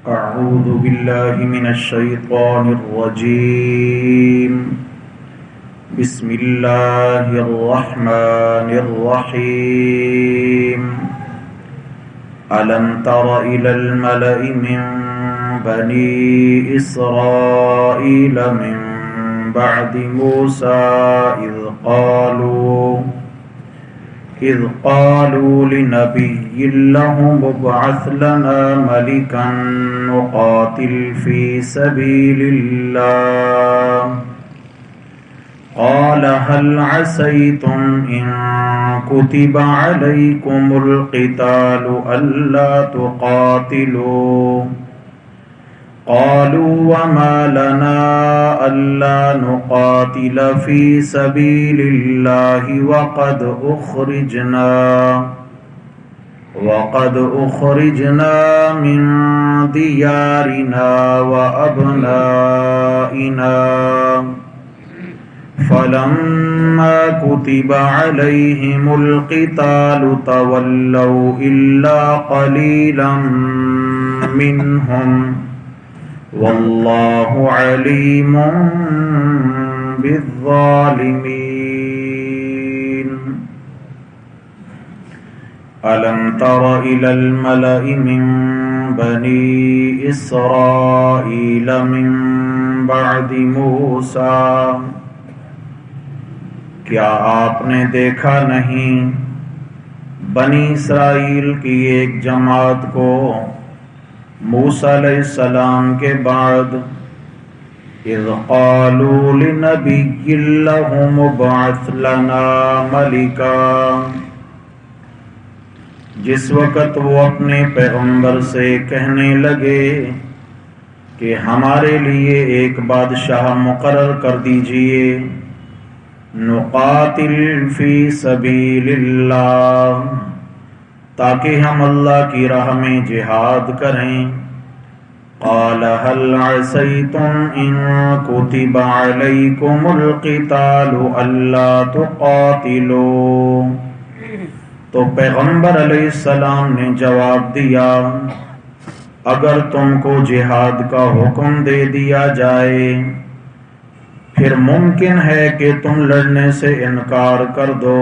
أعوذ بالله من الشيطان الرجيم بسم الله الرحمن الرحيم ألم تر إلى الملأ من بني إسرائيل من بعد موسى إذ قالوا لنبي لهم ابعث لنا ملكا نقاتل في سبيل الله قال هل عسيتم إن كتب عليكم القتال ألا تقاتلوا قالوا وما لنا ألا نقاتل في سبيل الله وقد أخرجنا من ديارنا وأبنائنا فلما كتب عليهم القتال تولوا إلا قليلا منهم والله عليم بالظالمين ألم تر إلى الملأ من بني إسرائيل من بعد موسى کیا آپ نے دیکھا نہیں بنی اسرائیل کی ایک جماعت کو موسیٰ علیہ السلام کے بعد اذ قالوا لنبی لهم ابعث لنا ملکا جس وقت وہ اپنے پیغمبر سے کہنے لگے کہ ہمارے لیے ایک بادشاہ مقرر کر دیجئے نقاتل فی سبیل اللہ تاکہ ہم اللہ کی راہ میں جہاد کریں قال هل عسیتم ان کتب علیکم القتال الا تقاتلوا تو پیغمبر علیہ السلام نے جواب دیا اگر تم کو جہاد کا حکم دے دیا جائے پھر ممکن ہے کہ تم لڑنے سے انکار کر دو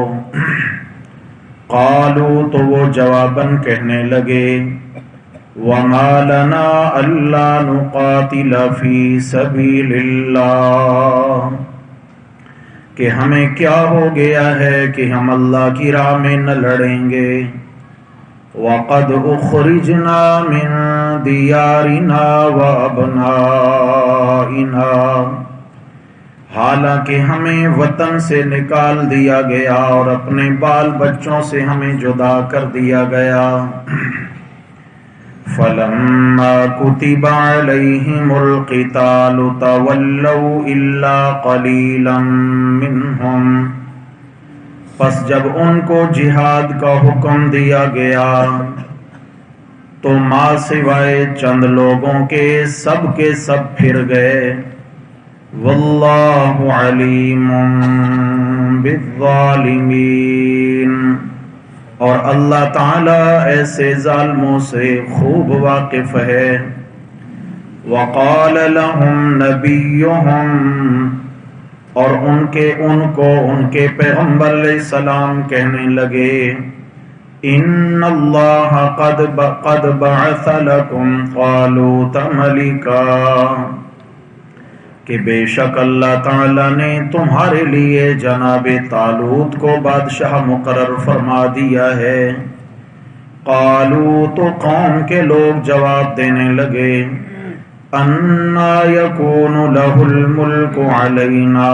قالوا تو وہ جواباً کہنے لگے وما لنا الا نقاتل فی سبیل اللہ کہ ہمیں کیا ہو گیا ہے کہ ہم اللہ کی راہ میں نہ لڑیں گے وقد اخرجنا من دیارنا وابنائنا حالانکہ ہمیں وطن سے نکال دیا گیا اور اپنے بال بچوں سے ہمیں جدا کر دیا گیا فَلَمَّا كُتِبَ عَلَيْهِمُ الْقِتَالُ تَوَلَّوْا إِلَّا قَلِيلًا مِّنْهُمْ پس جب ان کو جہاد کا حکم دیا گیا تو ماں سوائے چند لوگوں کے سب پھر گئے واللہ علیم بالظالمین اور اللہ تعالی ایسے ظالموں سے خوب واقف ہے وقال لهم نبیهم اور ان کے پیغمبر علیہ السلام کہنے لگے ان اللہ قد بعث لكم طالوت ملکا کہ بے شک اللہ تعالی نے تمہارے لیے جناب طالوت کو بادشاہ مقرر فرما دیا ہے قالوا تو قوم کے لوگ جواب دینے لگے انا یکون له الملک علینا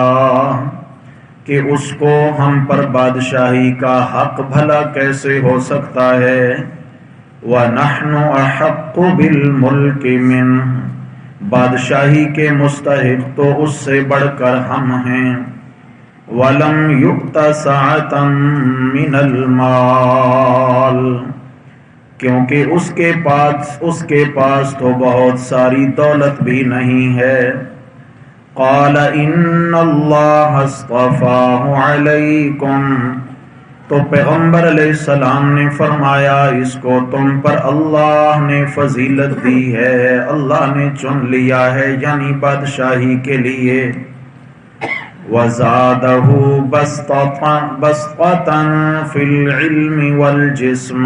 کہ اس کو ہم پر بادشاہی کا حق بھلا کیسے ہو سکتا ہے ونحن احق بالملک منہ بادشاہی کے مستحق تو اس سے بڑھ کر ہم ہیں وَلَمْ يُؤْتَ سَعَةً مِّنَ الْمَالِ کیونکہ اس کے پاس تو بہت ساری دولت بھی نہیں ہے قَالَ إِنَّ اللَّهَ اصْطَفَاهُ عَلَيْكُمْ تو پیغمبر علیہ السلام نے فرمایا اس کو تم پر اللہ نے فضیلت دی ہے، اللہ نے چن لیا ہے، یعنی بادشاہی کے لیے۔ وَزَادَهُ بَسْطَةً فِي الْعِلْمِ وَالْجِسْمِ،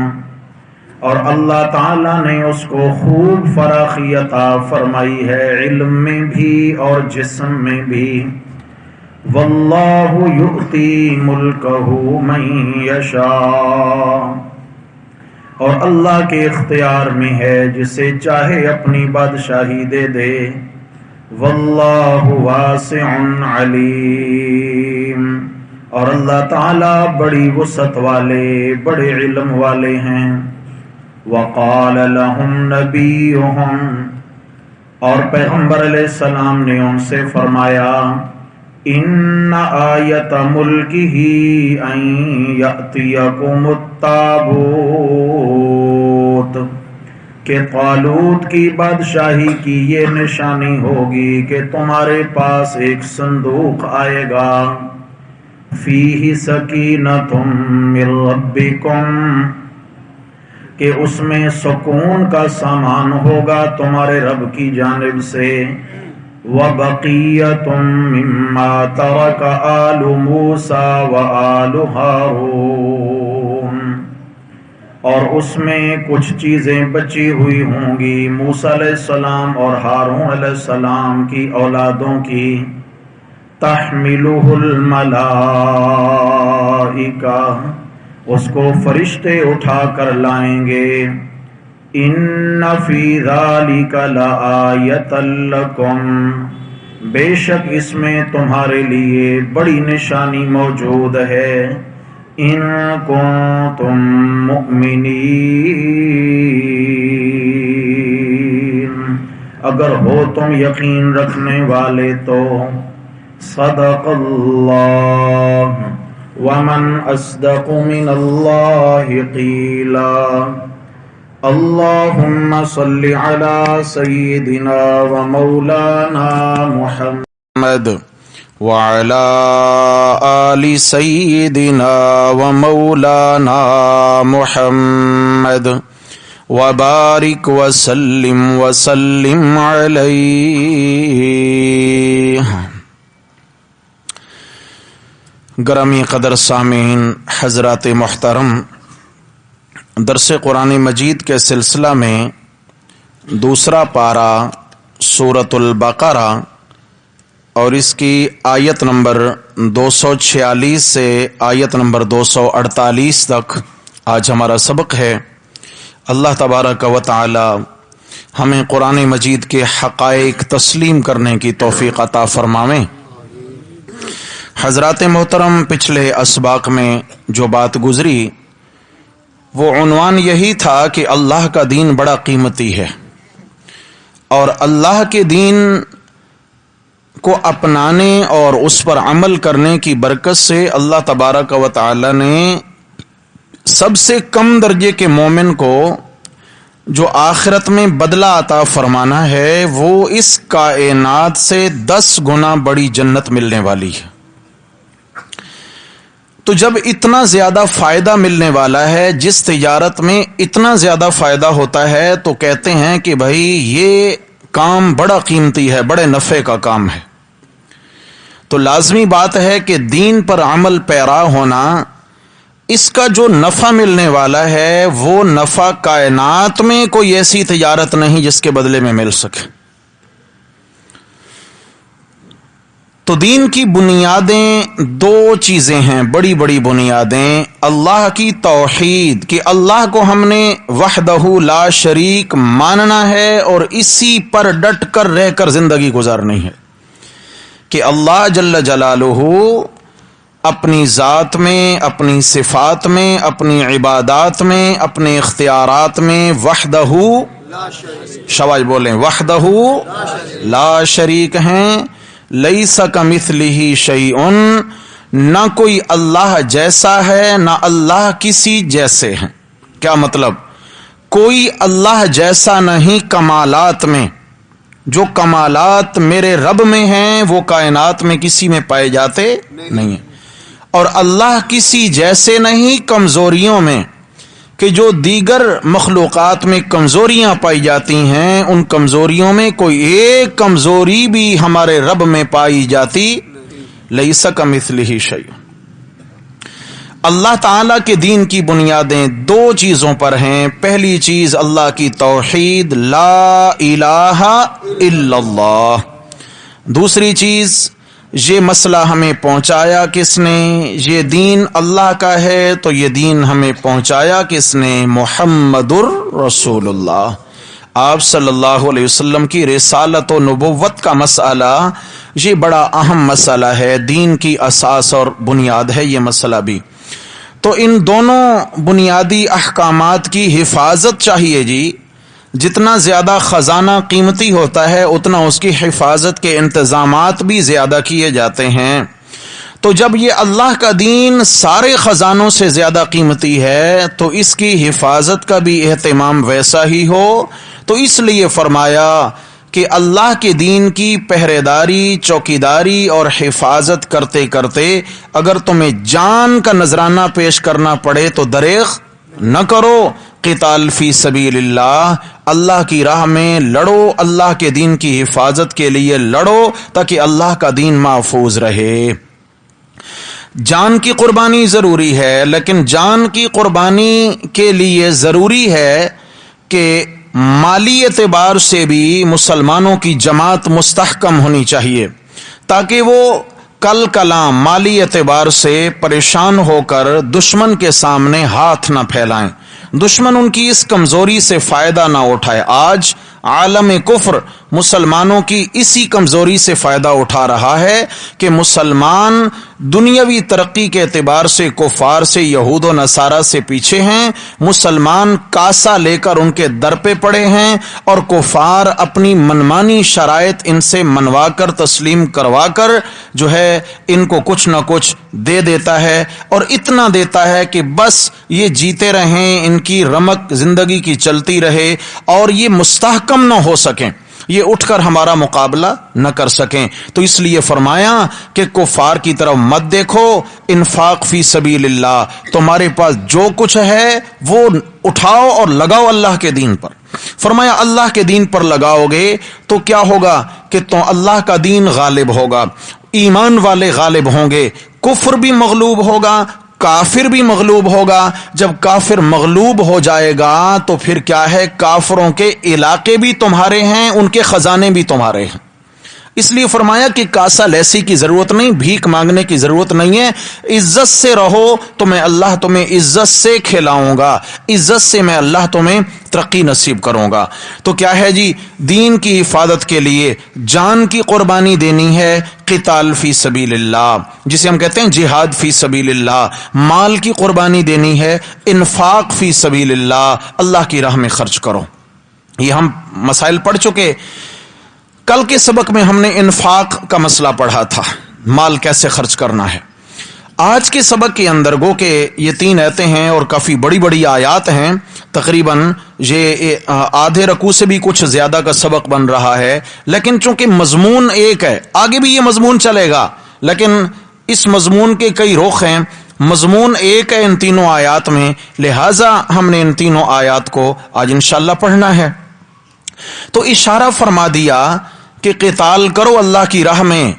اور اللہ تعالیٰ نے اس کو خوب فراخی عطا فرمائی ہے، علم میں بھی اور جسم میں بھی۔ واللہ یؤتی ملکہ من یشاء، اور اللہ کے اختیار میں ہے جسے چاہے اپنی بادشاہی دے دے۔ واللہ واسع علیم، اور اللہ تعالی بڑی وسعت والے، بڑے علم والے ہیں۔ وقال لهم نبیہم، اور پیغمبر علیہ السلام نے ان سے فرمایا ان آیت ملکہ ان یأتیکم التابوت، کہ طالوت کی بادشاہی کی یہ نشانی ہوگی کہ تمہارے پاس ایک صندوق آئے گا، فیہ سکینۃ من ربکم، کہ اس میں سکون کا سامان ہوگا تمہارے رب کی جانب سے۔ وَبَقِيَّةٌ مِّمَّا تَرَكَ آلُ مُوسَىٰ وَآلُ ہارون، اور اس میں کچھ چیزیں بچی ہوئی ہوں گی موسیٰ علیہ السلام اور ہارون علیہ السلام کی اولادوں کی۔ تحملہ الملائکہ، اس کو فرشتے اٹھا کر لائیں گے۔ ان فی ذالک لآیۃ لکم، بے شک اس میں تمہارے لیے بڑی نشانی موجود ہے۔ ان کنتم مؤمنین، اگر ہو تم یقین رکھنے والے تو۔ صدق اللہ، ومن اصدق من اللہ قیلا۔ اللہم صل علی سیدنا و مولانا محمد وعلی آل سیدنا و مولانا محمد وبارک وسلم وسلم علیہ۔ گرامی قدر سامعین، حضرات محترم، درس قرآن مجید کے سلسلہ میں دوسرا پارہ سورۃ البقرہ اور اس کی آیت نمبر 246 سے آیت نمبر 248 تک آج ہمارا سبق ہے۔ اللہ تبارک و تعالی ہمیں قرآن مجید کے حقائق تسلیم کرنے کی توفیق عطا فرمائیں۔ حضرات محترم، پچھلے اسباق میں جو بات گزری وہ عنوان یہی تھا کہ اللہ کا دین بڑا قیمتی ہے، اور اللہ کے دین کو اپنانے اور اس پر عمل کرنے کی برکت سے اللہ تبارک و تعالی نے سب سے کم درجے کے مومن کو جو آخرت میں بدلہ عطا فرمانا ہے وہ اس کائنات سے 10 گنا بڑی جنت ملنے والی ہے۔ تو جب اتنا زیادہ فائدہ ملنے والا ہے، جس تجارت میں اتنا زیادہ فائدہ ہوتا ہے، تو کہتے ہیں کہ بھائی یہ کام بڑا قیمتی ہے، بڑے نفع کا کام ہے۔ تو لازمی بات ہے کہ دین پر عمل پیرا ہونا، اس کا جو نفع ملنے والا ہے وہ نفع کائنات میں کوئی ایسی تجارت نہیں جس کے بدلے میں مل سکے۔ تو دین کی بنیادیں 2 چیزیں ہیں، بڑی بڑی بنیادیں۔ اللہ کی توحید، کہ اللہ کو ہم نے وحدہ لا شریک ماننا ہے اور اسی پر ڈٹ کر رہ کر زندگی گزارنی ہے، کہ اللہ جل جلالہ اپنی ذات میں، اپنی صفات میں، اپنی عبادات میں، اپنے اختیارات میں وحدہ شواج بولیں، وحدہ لا شریک ہیں۔ لیس کمثلہ شیء، نہ کوئی اللہ جیسا ہے نہ اللہ کسی جیسے ہیں۔ کیا مطلب؟ کوئی اللہ جیسا نہیں کمالات میں، جو کمالات میرے رب میں ہیں وہ کائنات میں کسی میں پائے جاتے نہیں ہیں۔ اور اللہ کسی جیسے نہیں کمزوریوں میں کہ جو دیگر مخلوقات میں کمزوریاں پائی جاتی ہیں، ان کمزوریوں میں کوئی ایک کمزوری بھی ہمارے رب میں پائی جاتی لیس کمثلہ شیء۔ اللہ تعالیٰ کے دین کی بنیادیں دو چیزوں پر ہیں۔ پہلی چیز اللہ کی توحید، لا الہ الا اللہ۔ دوسری چیز، یہ مسئلہ ہمیں پہنچایا کس نے؟ یہ دین اللہ کا ہے تو یہ دین ہمیں پہنچایا کس نے؟ محمد الرسول اللہ۔ آپ صلی اللہ علیہ وسلم کی رسالت و نبوت کا مسئلہ یہ بڑا اہم مسئلہ ہے، دین کی اساس اور بنیاد ہے یہ مسئلہ بھی۔ تو ان دونوں بنیادی احکامات کی حفاظت چاہیے جی۔ جتنا زیادہ خزانہ قیمتی ہوتا ہے اتنا اس کی حفاظت کے انتظامات بھی زیادہ کیے جاتے ہیں۔ تو جب یہ اللہ کا دین سارے خزانوں سے زیادہ قیمتی ہے تو اس کی حفاظت کا بھی اہتمام ویسا ہی ہو۔ تو اس لیے فرمایا کہ اللہ کے دین کی پہرے داری، چوکیداری اور حفاظت کرتے کرتے اگر تمہیں جان کا نذرانہ پیش کرنا پڑے تو دریغ نہ کرو۔ قتال فی سبیل اللہ، اللہ کی راہ میں لڑو، اللہ کے دین کی حفاظت کے لیے لڑو تاکہ اللہ کا دین محفوظ رہے۔ جان کی قربانی ضروری ہے، لیکن جان کی قربانی کے لیے ضروری ہے کہ مالی اعتبار سے بھی مسلمانوں کی جماعت مستحکم ہونی چاہیے تاکہ وہ کل کلام مالی اعتبار سے پریشان ہو کر دشمن کے سامنے ہاتھ نہ پھیلائیں، دشمن ان کی اس کمزوری سے فائدہ نہ اٹھائے۔ آج عالم کفر مسلمانوں کی اسی کمزوری سے فائدہ اٹھا رہا ہے کہ مسلمان دنیاوی ترقی کے اعتبار سے کفار سے، یہود و نصارہ سے پیچھے ہیں۔ مسلمان کاسا لے کر ان کے در پہ پڑے ہیں اور کفار اپنی منمانی شرائط ان سے منوا کر تسلیم کروا کر جو ہے ان کو کچھ نہ کچھ دے دیتا ہے، اور اتنا دیتا ہے کہ بس یہ جیتے رہیں، ان کی رمق زندگی کی چلتی رہے اور یہ مستحکم نہ ہو سکیں، یہ اٹھ کر ہمارا مقابلہ نہ کر سکیں۔ تو اس لیے فرمایا کہ کفار کی طرف مت دیکھو، انفاق فی سبیل اللہ، تمہارے پاس جو کچھ ہے وہ اٹھاؤ اور لگاؤ اللہ کے دین پر۔ فرمایا اللہ کے دین پر لگاؤ گے تو کیا ہوگا کہ تو اللہ کا دین غالب ہوگا، ایمان والے غالب ہوں گے، کفر بھی مغلوب ہوگا، کافر بھی مغلوب ہوگا۔ جب کافر مغلوب ہو جائے گا تو پھر کیا ہے، کافروں کے علاقے بھی تمہارے ہیں، ان کے خزانے بھی تمہارے ہیں۔ اس لیے فرمایا کہ کاسا لیسی کی ضرورت نہیں، بھیک مانگنے کی ضرورت نہیں ہے، عزت سے رہو تو میں اللہ تمہیں عزت سے کھلاؤں گا، عزت سے میں اللہ تمہیں ترقی نصیب کروں گا۔ تو کیا ہے جی، دین کی حفاظت کے لیے جان کی قربانی دینی ہے، قتال فی سبیل اللہ جسے ہم کہتے ہیں جہاد فی سبیل اللہ، مال کی قربانی دینی ہے، انفاق فی سبیل اللہ، اللہ کی راہ میں خرچ کرو۔ یہ ہم مسائل پڑھ چکے۔ کل کے سبق میں ہم نے انفاق کا مسئلہ پڑھا تھا، مال کیسے خرچ کرنا ہے۔ آج کے سبق کے اندر گو کہ یہ 3 آیتیں ہیں اور کافی بڑی بڑی آیات ہیں، تقریباً یہ آدھے رکوع سے بھی کچھ زیادہ کا سبق بن رہا ہے، لیکن چونکہ مضمون ایک ہے، آگے بھی یہ مضمون چلے گا لیکن اس مضمون کے کئی رخ ہیں، مضمون ایک ہے ان تینوں آیات میں، لہٰذا ہم نے ان تینوں آیات کو آج انشاءاللہ پڑھنا ہے۔ تو اشارہ فرما دیا کہ قتال کرو اللہ کی راہ میں،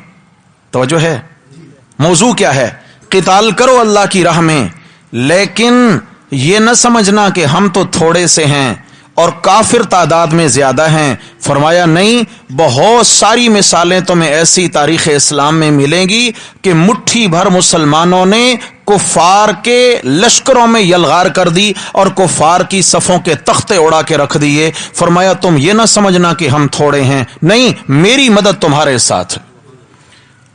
توجہ ہے موضوع کیا ہے، قتال کرو اللہ کی راہ میں، لیکن یہ نہ سمجھنا کہ ہم تو تھوڑے سے ہیں اور کافر تعداد میں زیادہ ہیں۔ فرمایا نہیں، بہت ساری مثالیں تمہیں ایسی تاریخ اسلام میں ملیں گی کہ مٹھی بھر مسلمانوں نے کفار کے لشکروں میں یلغار کر دی اور کفار کی صفوں کے تختے اڑا کے رکھ دیے۔ فرمایا تم یہ نہ سمجھنا کہ ہم تھوڑے ہیں، نہیں، میری مدد تمہارے ساتھ ہے۔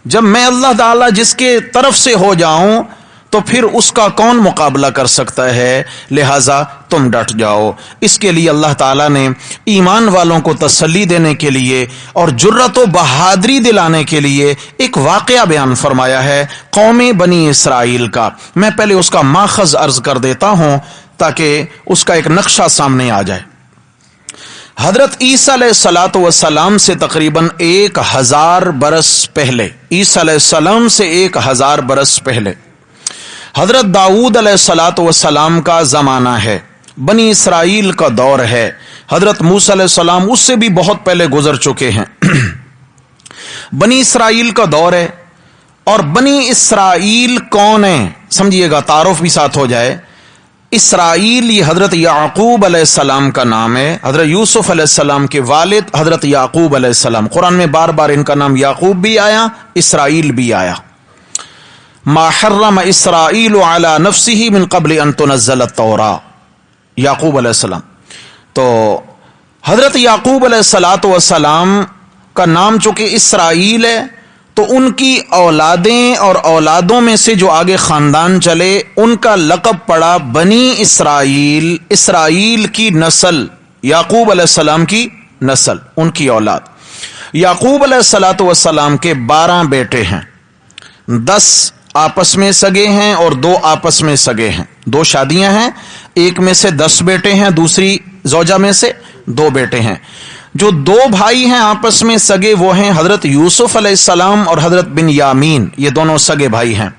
جب میں اللہ تعالیٰ جس کے طرف سے ہو جاؤں تو پھر اس کا کون مقابلہ کر سکتا ہے، لہٰذا تم ڈٹ جاؤ۔ اس کے لیے اللہ تعالیٰ نے ایمان والوں کو تسلی دینے کے لیے اور جرت و بہادری دلانے کے لیے ایک واقعہ بیان فرمایا ہے قوم بنی اسرائیل کا۔ میں پہلے اس کا ماخذ عرض کر دیتا ہوں تاکہ اس کا ایک نقشہ سامنے آ جائے۔ حضرت عیسیٰ علیہ السلام سے تقریباً 1000 برس پہلے، عیسیٰ علیہ السلام سے 1000 برس پہلے حضرت داؤد علیہ الصلاۃ والسلام کا زمانہ ہے، بنی اسرائیل کا دور ہے، حضرت موسیٰ علیہ السلام اس سے بھی بہت پہلے گزر چکے ہیں۔ بنی اسرائیل کا دور ہے، اور بنی اسرائیل کون ہیں سمجھیے گا، تعارف بھی ساتھ ہو جائے۔ اسرائیل یہ حضرت یعقوب علیہ السلام کا نام ہے، حضرت یوسف علیہ السلام کے والد حضرت یعقوب علیہ السلام۔ قرآن میں بار بار ان کا نام یعقوب بھی آیا، اسرائیل بھی آیا۔ ما حرم اسرائیل علی نفسہ من قبل ان تنزل التوراۃ، یعقوب علیہ السلام۔ تو حضرت یعقوب علیہ الصلاۃ والسلام کا نام چونکہ اسرائیل ہے، تو ان کی اولادیں اور اولادوں میں سے جو آگے خاندان چلے ان کا لقب پڑا بنی اسرائیل، اسرائیل کی نسل، یعقوب علیہ السلام کی نسل، ان کی اولاد۔ یعقوب علیہ الصلاۃ والسلام کے 12 بیٹے ہیں، 10 آپس میں سگے ہیں اور 2 آپس میں سگے ہیں، 2 شادیاں ہیں، ایک میں سے 10 بیٹے ہیں، دوسری زوجہ میں سے 2 بیٹے ہیں۔ جو 2 بھائی ہیں آپس میں سگے وہ ہیں حضرت یوسف علیہ السلام اور حضرت بن یامین، یہ دونوں سگے بھائی ہیں۔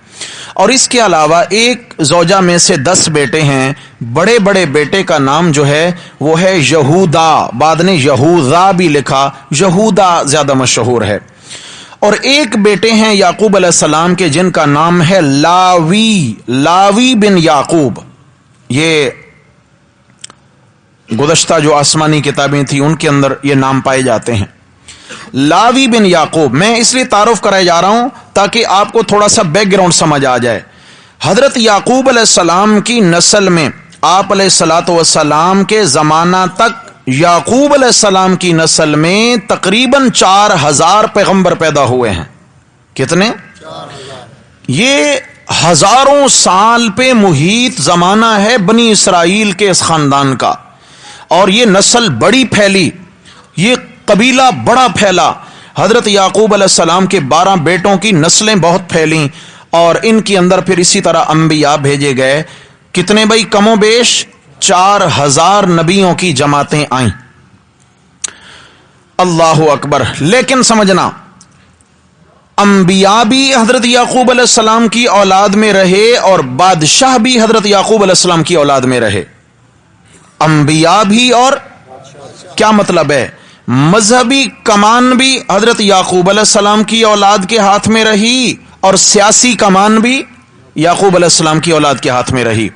اور اس کے علاوہ ایک زوجہ میں سے 10 بیٹے ہیں، بڑے بڑے بیٹے کا نام جو ہے وہ ہے یہودا، بعد نے یہوذا بھی لکھا، یہودا زیادہ مشہور ہے۔ اور ایک بیٹے ہیں یعقوب علیہ السلام کے جن کا نام ہے لاوی، لاوی بن یعقوب۔ یہ گزشتہ جو آسمانی کتابیں تھیں ان کے اندر یہ نام پائے جاتے ہیں، لاوی بن یعقوب۔ میں اس لیے تعارف کرائے جا رہا ہوں تاکہ آپ کو تھوڑا سا بیک گراؤنڈ سمجھ آ جائے۔ حضرت یعقوب علیہ السلام کی نسل میں آپ علیہ الصلاۃ والسلام کے زمانہ تک یعقوب علیہ السلام کی نسل میں تقریباً 4000 پیغمبر پیدا ہوئے ہیں۔ کتنے؟ 4000۔ یہ ہزاروں سال پہ محیط زمانہ ہے بنی اسرائیل کے اس خاندان کا، اور یہ نسل بڑی پھیلی، یہ قبیلہ بڑا پھیلا۔ حضرت یعقوب علیہ السلام کے 12 بیٹوں کی نسلیں بہت پھیلیں، اور ان کے اندر پھر اسی طرح انبیاء بھیجے گئے۔ کتنے بھائی؟ کم و بیش 4000 نبیوں کی جماعتیں آئیں۔ اللہ اکبر۔ لیکن سمجھنا، انبیاء بھی حضرت یعقوب علیہ السلام کی اولاد میں رہے اور بادشاہ بھی حضرت یعقوب علیہ السلام کی اولاد میں رہے۔ انبیاء بھی اور کیا مطلب ہے؟ مذہبی کمان بھی حضرت یعقوب علیہ السلام کی اولاد کے ہاتھ میں رہی، اور سیاسی کمان بھی یعقوب علیہ السلام کی اولاد کے ہاتھ میں رہی۔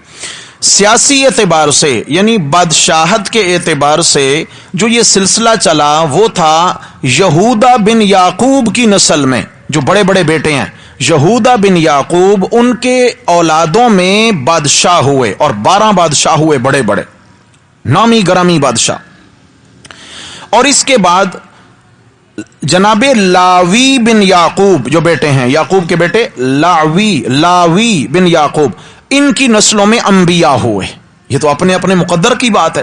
سیاسی اعتبار سے یعنی بادشاہت کے اعتبار سے جو یہ سلسلہ چلا وہ تھا یہودا بن یعقوب کی نسل میں، جو بڑے بڑے بیٹے ہیں یہودا بن یعقوب، ان کے اولادوں میں بادشاہ ہوئے، اور 12 بادشاہ ہوئے، بڑے بڑے نامی گرامی بادشاہ۔ اور اس کے بعد جناب لاوی بن یعقوب جو بیٹے ہیں، یعقوب کے بیٹے لاوی بن یعقوب، ان کی نسلوں میں انبیاء ہوئے۔ یہ تو اپنے اپنے مقدر کی بات ہے،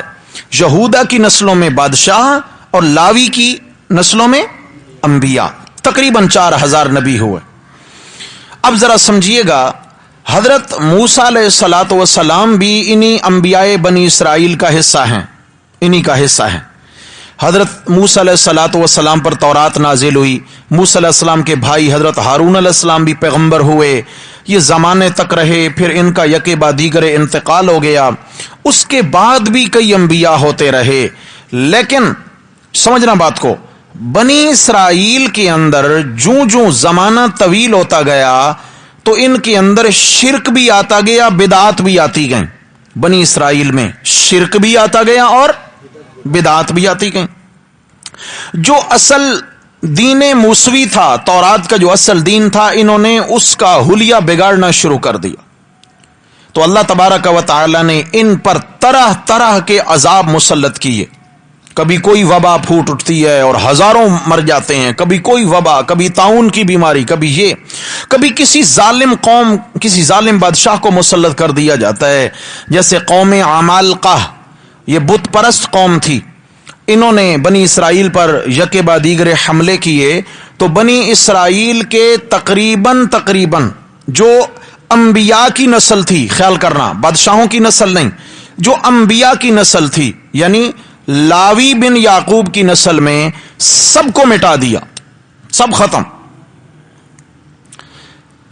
یہودا کی نسلوں میں بادشاہ اور لاوی کی نسلوں میں انبیاء، تقریباً 4000 نبی ہوئے۔ اب ذرا سمجھیے گا، حضرت موسیٰ علیہ الصلاۃ والسلام بھی انہی انبیاء بنی اسرائیل کا حصہ ہیں، انہی کا حصہ ہیں۔ حضرت موسیٰ علیہ الصلاۃ والسلام پر تورات نازل ہوئی، موسیٰ علیہ السلام کے بھائی حضرت ہارون علیہ السلام بھی پیغمبر ہوئے، یہ زمانے تک رہے، پھر ان کا یکے بعد دیگر انتقال ہو گیا۔ اس کے بعد بھی کئی انبیاء ہوتے رہے، لیکن سمجھنا بات کو، بنی اسرائیل کے اندر جوں زمانہ طویل ہوتا گیا تو ان کے اندر شرک بھی آتا گیا، بدعات بھی آتی گئیں۔ بنی اسرائیل میں شرک بھی آتا گیا اور بدعات بھی آتی گئیں۔ جو اصل دین موسوی تھا، تورات کا جو اصل دین تھا، انہوں نے اس کا حلیہ بگاڑنا شروع کر دیا۔ تو اللہ تبارک و تعالی نے ان پر طرح طرح کے عذاب مسلط کیے۔ کبھی کوئی وبا پھوٹ اٹھتی ہے اور ہزاروں مر جاتے ہیں، کبھی کوئی وبا، کبھی طاعون کی بیماری، کبھی کسی ظالم قوم، کسی ظالم بادشاہ کو مسلط کر دیا جاتا ہے، جیسے قوم عمالقہ، یہ بت پرست قوم تھی، انہوں نے بنی اسرائیل پر یکے بعد دیگر حملے کیے۔ تو بنی اسرائیل کے تقریباً جو انبیاء کی نسل تھی، خیال کرنا بادشاہوں کی نسل نہیں، جو انبیاء کی نسل تھی، یعنی لاوی بن یعقوب کی نسل میں سب کو مٹا دیا، سب ختم۔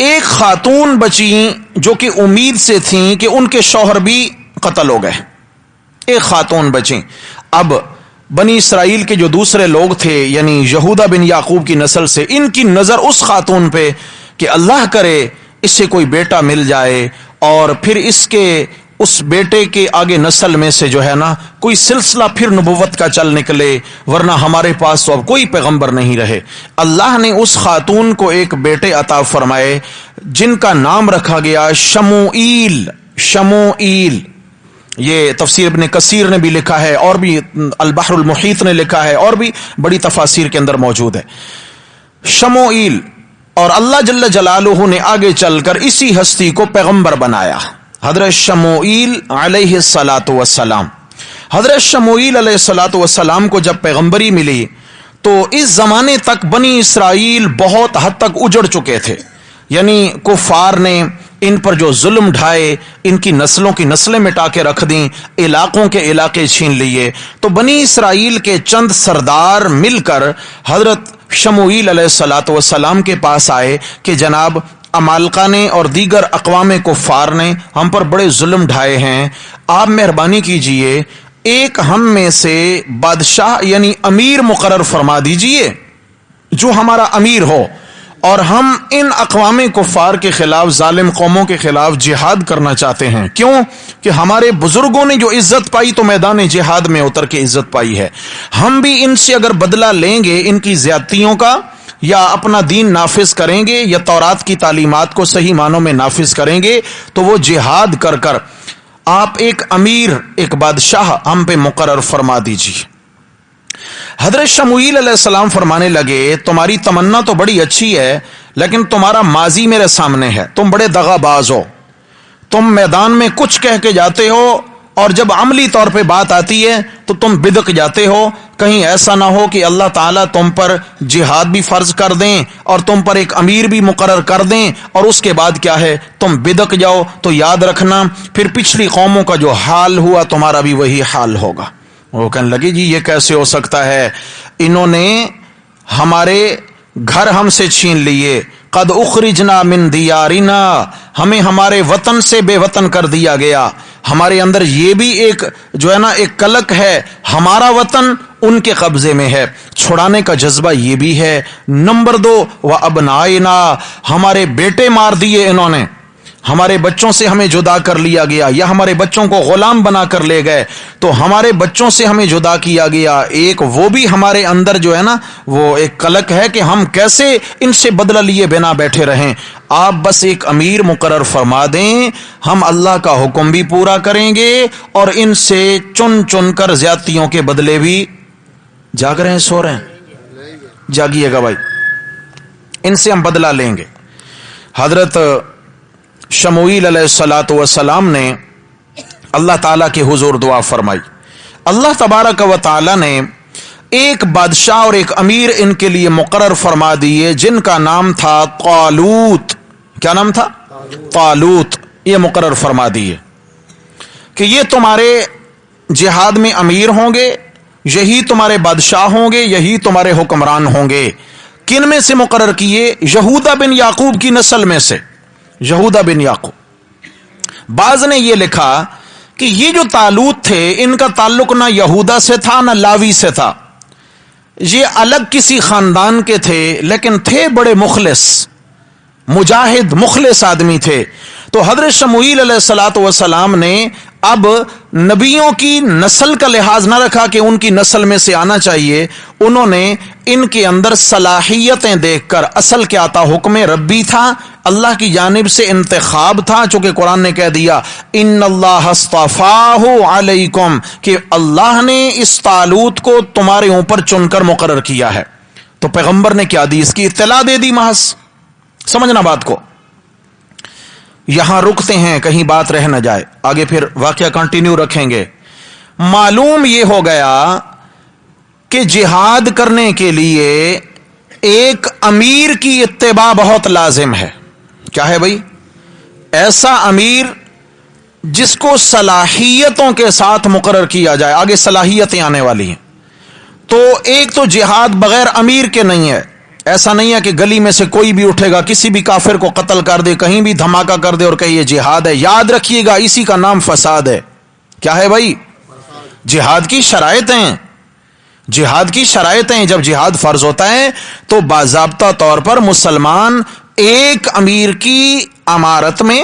ایک خاتون بچیں جو کہ امید سے تھیں کہ ان کے شوہر بھی قتل ہو گئے، ایک خاتون بچیں۔ اب بنی اسرائیل کے جو دوسرے لوگ تھے یعنی یہودا بن یعقوب کی نسل سے، ان کی نظر اس خاتون پہ کہ اللہ کرے اس سے کوئی بیٹا مل جائے اور پھر اس بیٹے کے آگے نسل میں سے جو ہے نا کوئی سلسلہ پھر نبوت کا چل نکلے، ورنہ ہمارے پاس تو اب کوئی پیغمبر نہیں رہے۔ اللہ نے اس خاتون کو ایک بیٹے عطا فرمائے جن کا نام رکھا گیا شموئیل۔ شموئیل یہ تفسیر ابن کثیر نے بھی لکھا ہے اور بھی البحر المحیط نے لکھا ہے اور بھی بڑی تفاسیر کے اندر موجود ہے شموئیل۔ اور اللہ جل جلالہ نے آگے چل کر اسی ہستی کو پیغمبر بنایا، حضرت شموئیل علیہ الصلاۃ والسلام۔ حضرت شموئیل علیہ الصلاۃ والسلام کو جب پیغمبری ملی تو اس زمانے تک بنی اسرائیل بہت حد تک اجڑ چکے تھے، یعنی کفار نے ان پر جو ظلم ڈھائے، ان کی نسلوں کی نسلیں مٹا کے رکھ دیں، علاقوں کے علاقے چھین لیے۔ تو بنی اسرائیل کے چند سردار مل کر حضرت شموئیل علیہ الصلاۃ والسلام کے پاس آئے کہ جناب عمالقہ نے اور دیگر اقوام کفار نے ہم پر بڑے ظلم ڈھائے ہیں، آپ مہربانی کیجئے ایک ہم میں سے بادشاہ یعنی امیر مقرر فرما دیجئے جو ہمارا امیر ہو، اور ہم ان اقوام کفار کے خلاف، ظالم قوموں کے خلاف جہاد کرنا چاہتے ہیں۔ کیوں کہ ہمارے بزرگوں نے جو عزت پائی تو میدان جہاد میں اتر کے عزت پائی ہے، ہم بھی ان سے اگر بدلہ لیں گے ان کی زیادتیوں کا، یا اپنا دین نافذ کریں گے یا تورات کی تعلیمات کو صحیح معنوں میں نافذ کریں گے، تو وہ جہاد کر کر آپ ایک امیر، ایک بادشاہ ہم پہ مقرر فرما دیجیے۔ حضرت شموئیل علیہ السلام فرمانے لگے تمہاری تمنا تو بڑی اچھی ہے، لیکن تمہارا ماضی میرے سامنے ہے، تم بڑے دغا باز ہو، تم میدان میں کچھ کہہ کے جاتے ہو اور جب عملی طور پہ بات آتی ہے تو تم بدک جاتے ہو۔ کہیں ایسا نہ ہو کہ اللہ تعالیٰ تم پر جہاد بھی فرض کر دیں اور تم پر ایک امیر بھی مقرر کر دیں اور اس کے بعد کیا ہے تم بدک جاؤ، تو یاد رکھنا پھر پچھلی قوموں کا جو حال ہوا تمہارا بھی وہی حال ہوگا۔ وہ کہنے لگے جی یہ کیسے ہو سکتا ہے، انہوں نے ہمارے گھر ہم سے چھین لیے، قد اخرجنا من دیارنا، ہمیں ہمارے وطن سے بے وطن کر دیا گیا، ہمارے اندر یہ بھی ایک جو ہے نا ایک کلک ہے، ہمارا وطن ان کے قبضے میں ہے، چھڑانے کا جذبہ یہ بھی ہے۔ نمبر 2 وَأَبْنَائِنَا، ہمارے بیٹے مار دیے انہوں نے، ہمارے بچوں سے ہمیں جدا کر لیا گیا، یا ہمارے بچوں کو غلام بنا کر لے گئے، تو ہمارے بچوں سے ہمیں جدا کیا گیا۔ ایک وہ بھی ہمارے اندر جو ہے نا وہ ایک کلک ہے کہ ہم کیسے ان سے بدلہ لیے بنا بیٹھے رہیں۔ آپ بس ایک امیر مقرر فرما دیں، ہم اللہ کا حکم بھی پورا کریں گے اور ان سے چن چن کر زیادتیوں کے بدلے بھی۔ جاگ رہے ہیں سو رہے ہیں؟ جاگیے گا بھائی، ان سے ہم بدلہ لیں گے۔ حضرت شموئیل علیہ الصلاۃ والسلام نے اللہ تعالیٰ کے حضور دعا فرمائی، اللہ تبارک و تعالیٰ نے ایک بادشاہ اور ایک امیر ان کے لیے مقرر فرما دیے جن کا نام تھا طالوت۔ کیا نام تھا؟ طالوت۔ یہ مقرر فرما دیے کہ یہ تمہارے جہاد میں امیر ہوں گے، یہی تمہارے بادشاہ ہوں گے، یہی تمہارے حکمران ہوں گے۔ کن میں سے مقرر کیے؟ یہودا بن یعقوب کی نسل میں سے، یہودا بن یعقوب۔ بعض نے یہ لکھا کہ یہ جو طالوت تھے ان کا تعلق نہ یہودا سے تھا نہ لاوی سے تھا، یہ الگ کسی خاندان کے تھے، لیکن تھے بڑے مخلص، مجاہد مخلص آدمی تھے۔ تو حضرت شموئیل علیہ الصلاۃ والسلام نے اب نبیوں کی نسل کا لحاظ نہ رکھا کہ ان کی نسل میں سے آنا چاہیے، انہوں نے ان کے اندر صلاحیتیں دیکھ کر، اصل کیا تھا؟ حکم ربی تھا، اللہ کی جانب سے انتخاب تھا، چونکہ قرآن نے کہہ دیا ان اللہ اصطفاہ علیکم، کہ اللہ نے اس طالوت کو تمہارے اوپر چن کر مقرر کیا ہے۔ تو پیغمبر نے کیا دی؟ اس کی اطلاع دے دی محض۔ سمجھنا بات کو، یہاں رکتے ہیں کہیں بات رہ نہ جائے، آگے پھر واقعہ کنٹینیو رکھیں گے۔ معلوم یہ ہو گیا کہ جہاد کرنے کے لیے ایک امیر کی اتباع بہت لازم ہے۔ کیا ہے بھائی؟ ایسا امیر جس کو صلاحیتوں کے ساتھ مقرر کیا جائے، آگے صلاحیتیں آنے والی ہیں۔ تو ایک تو جہاد بغیر امیر کے نہیں ہے، ایسا نہیں ہے کہ گلی میں سے کوئی بھی اٹھے گا کسی بھی کافر کو قتل کر دے, کہیں بھی دھماکہ کر دے اور کہے یہ جہاد ہے. یاد رکھیے گا اسی کا نام فساد ہے. کیا ہے بھائی؟ جہاد کی شرائط ہیں, جہاد کی شرائط ہیں. جب جہاد فرض ہوتا ہے تو باضابطہ طور پر مسلمان ایک امیر کی امارت میں,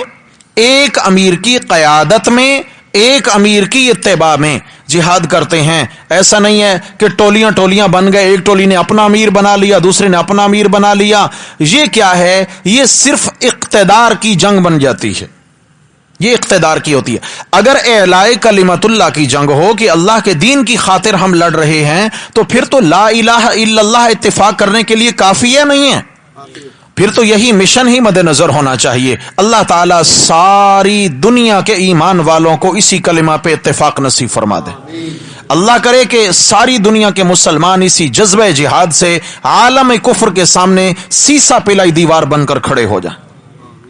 ایک امیر کی قیادت میں, ایک امیر کی اتباع میں جہاد کرتے ہیں. ایسا نہیں ہے کہ ٹولیاں ٹولیاں بن گئے, ایک ٹولی نے اپنا امیر بنا لیا, دوسرے نے اپنا امیر بنا لیا. یہ کیا ہے؟ یہ صرف اقتدار کی جنگ بن جاتی ہے, یہ اقتدار کی ہوتی ہے. اگر اعلاء کلمت اللہ کی جنگ ہو کہ اللہ کے دین کی خاطر ہم لڑ رہے ہیں, تو پھر تو لا الہ الا اللہ اتفاق کرنے کے لیے کافی ہے نہیں ہے؟ پھر تو یہی مشن ہی مد نظر ہونا چاہیے. اللہ تعالیٰ ساری دنیا کے ایمان والوں کو اسی کلمہ پہ اتفاق نصیب فرما دے. اللہ کرے کہ ساری دنیا کے مسلمان اسی جذبہ جہاد سے عالم کفر کے سامنے سیسا پلائی دیوار بن کر کھڑے ہو جائیں.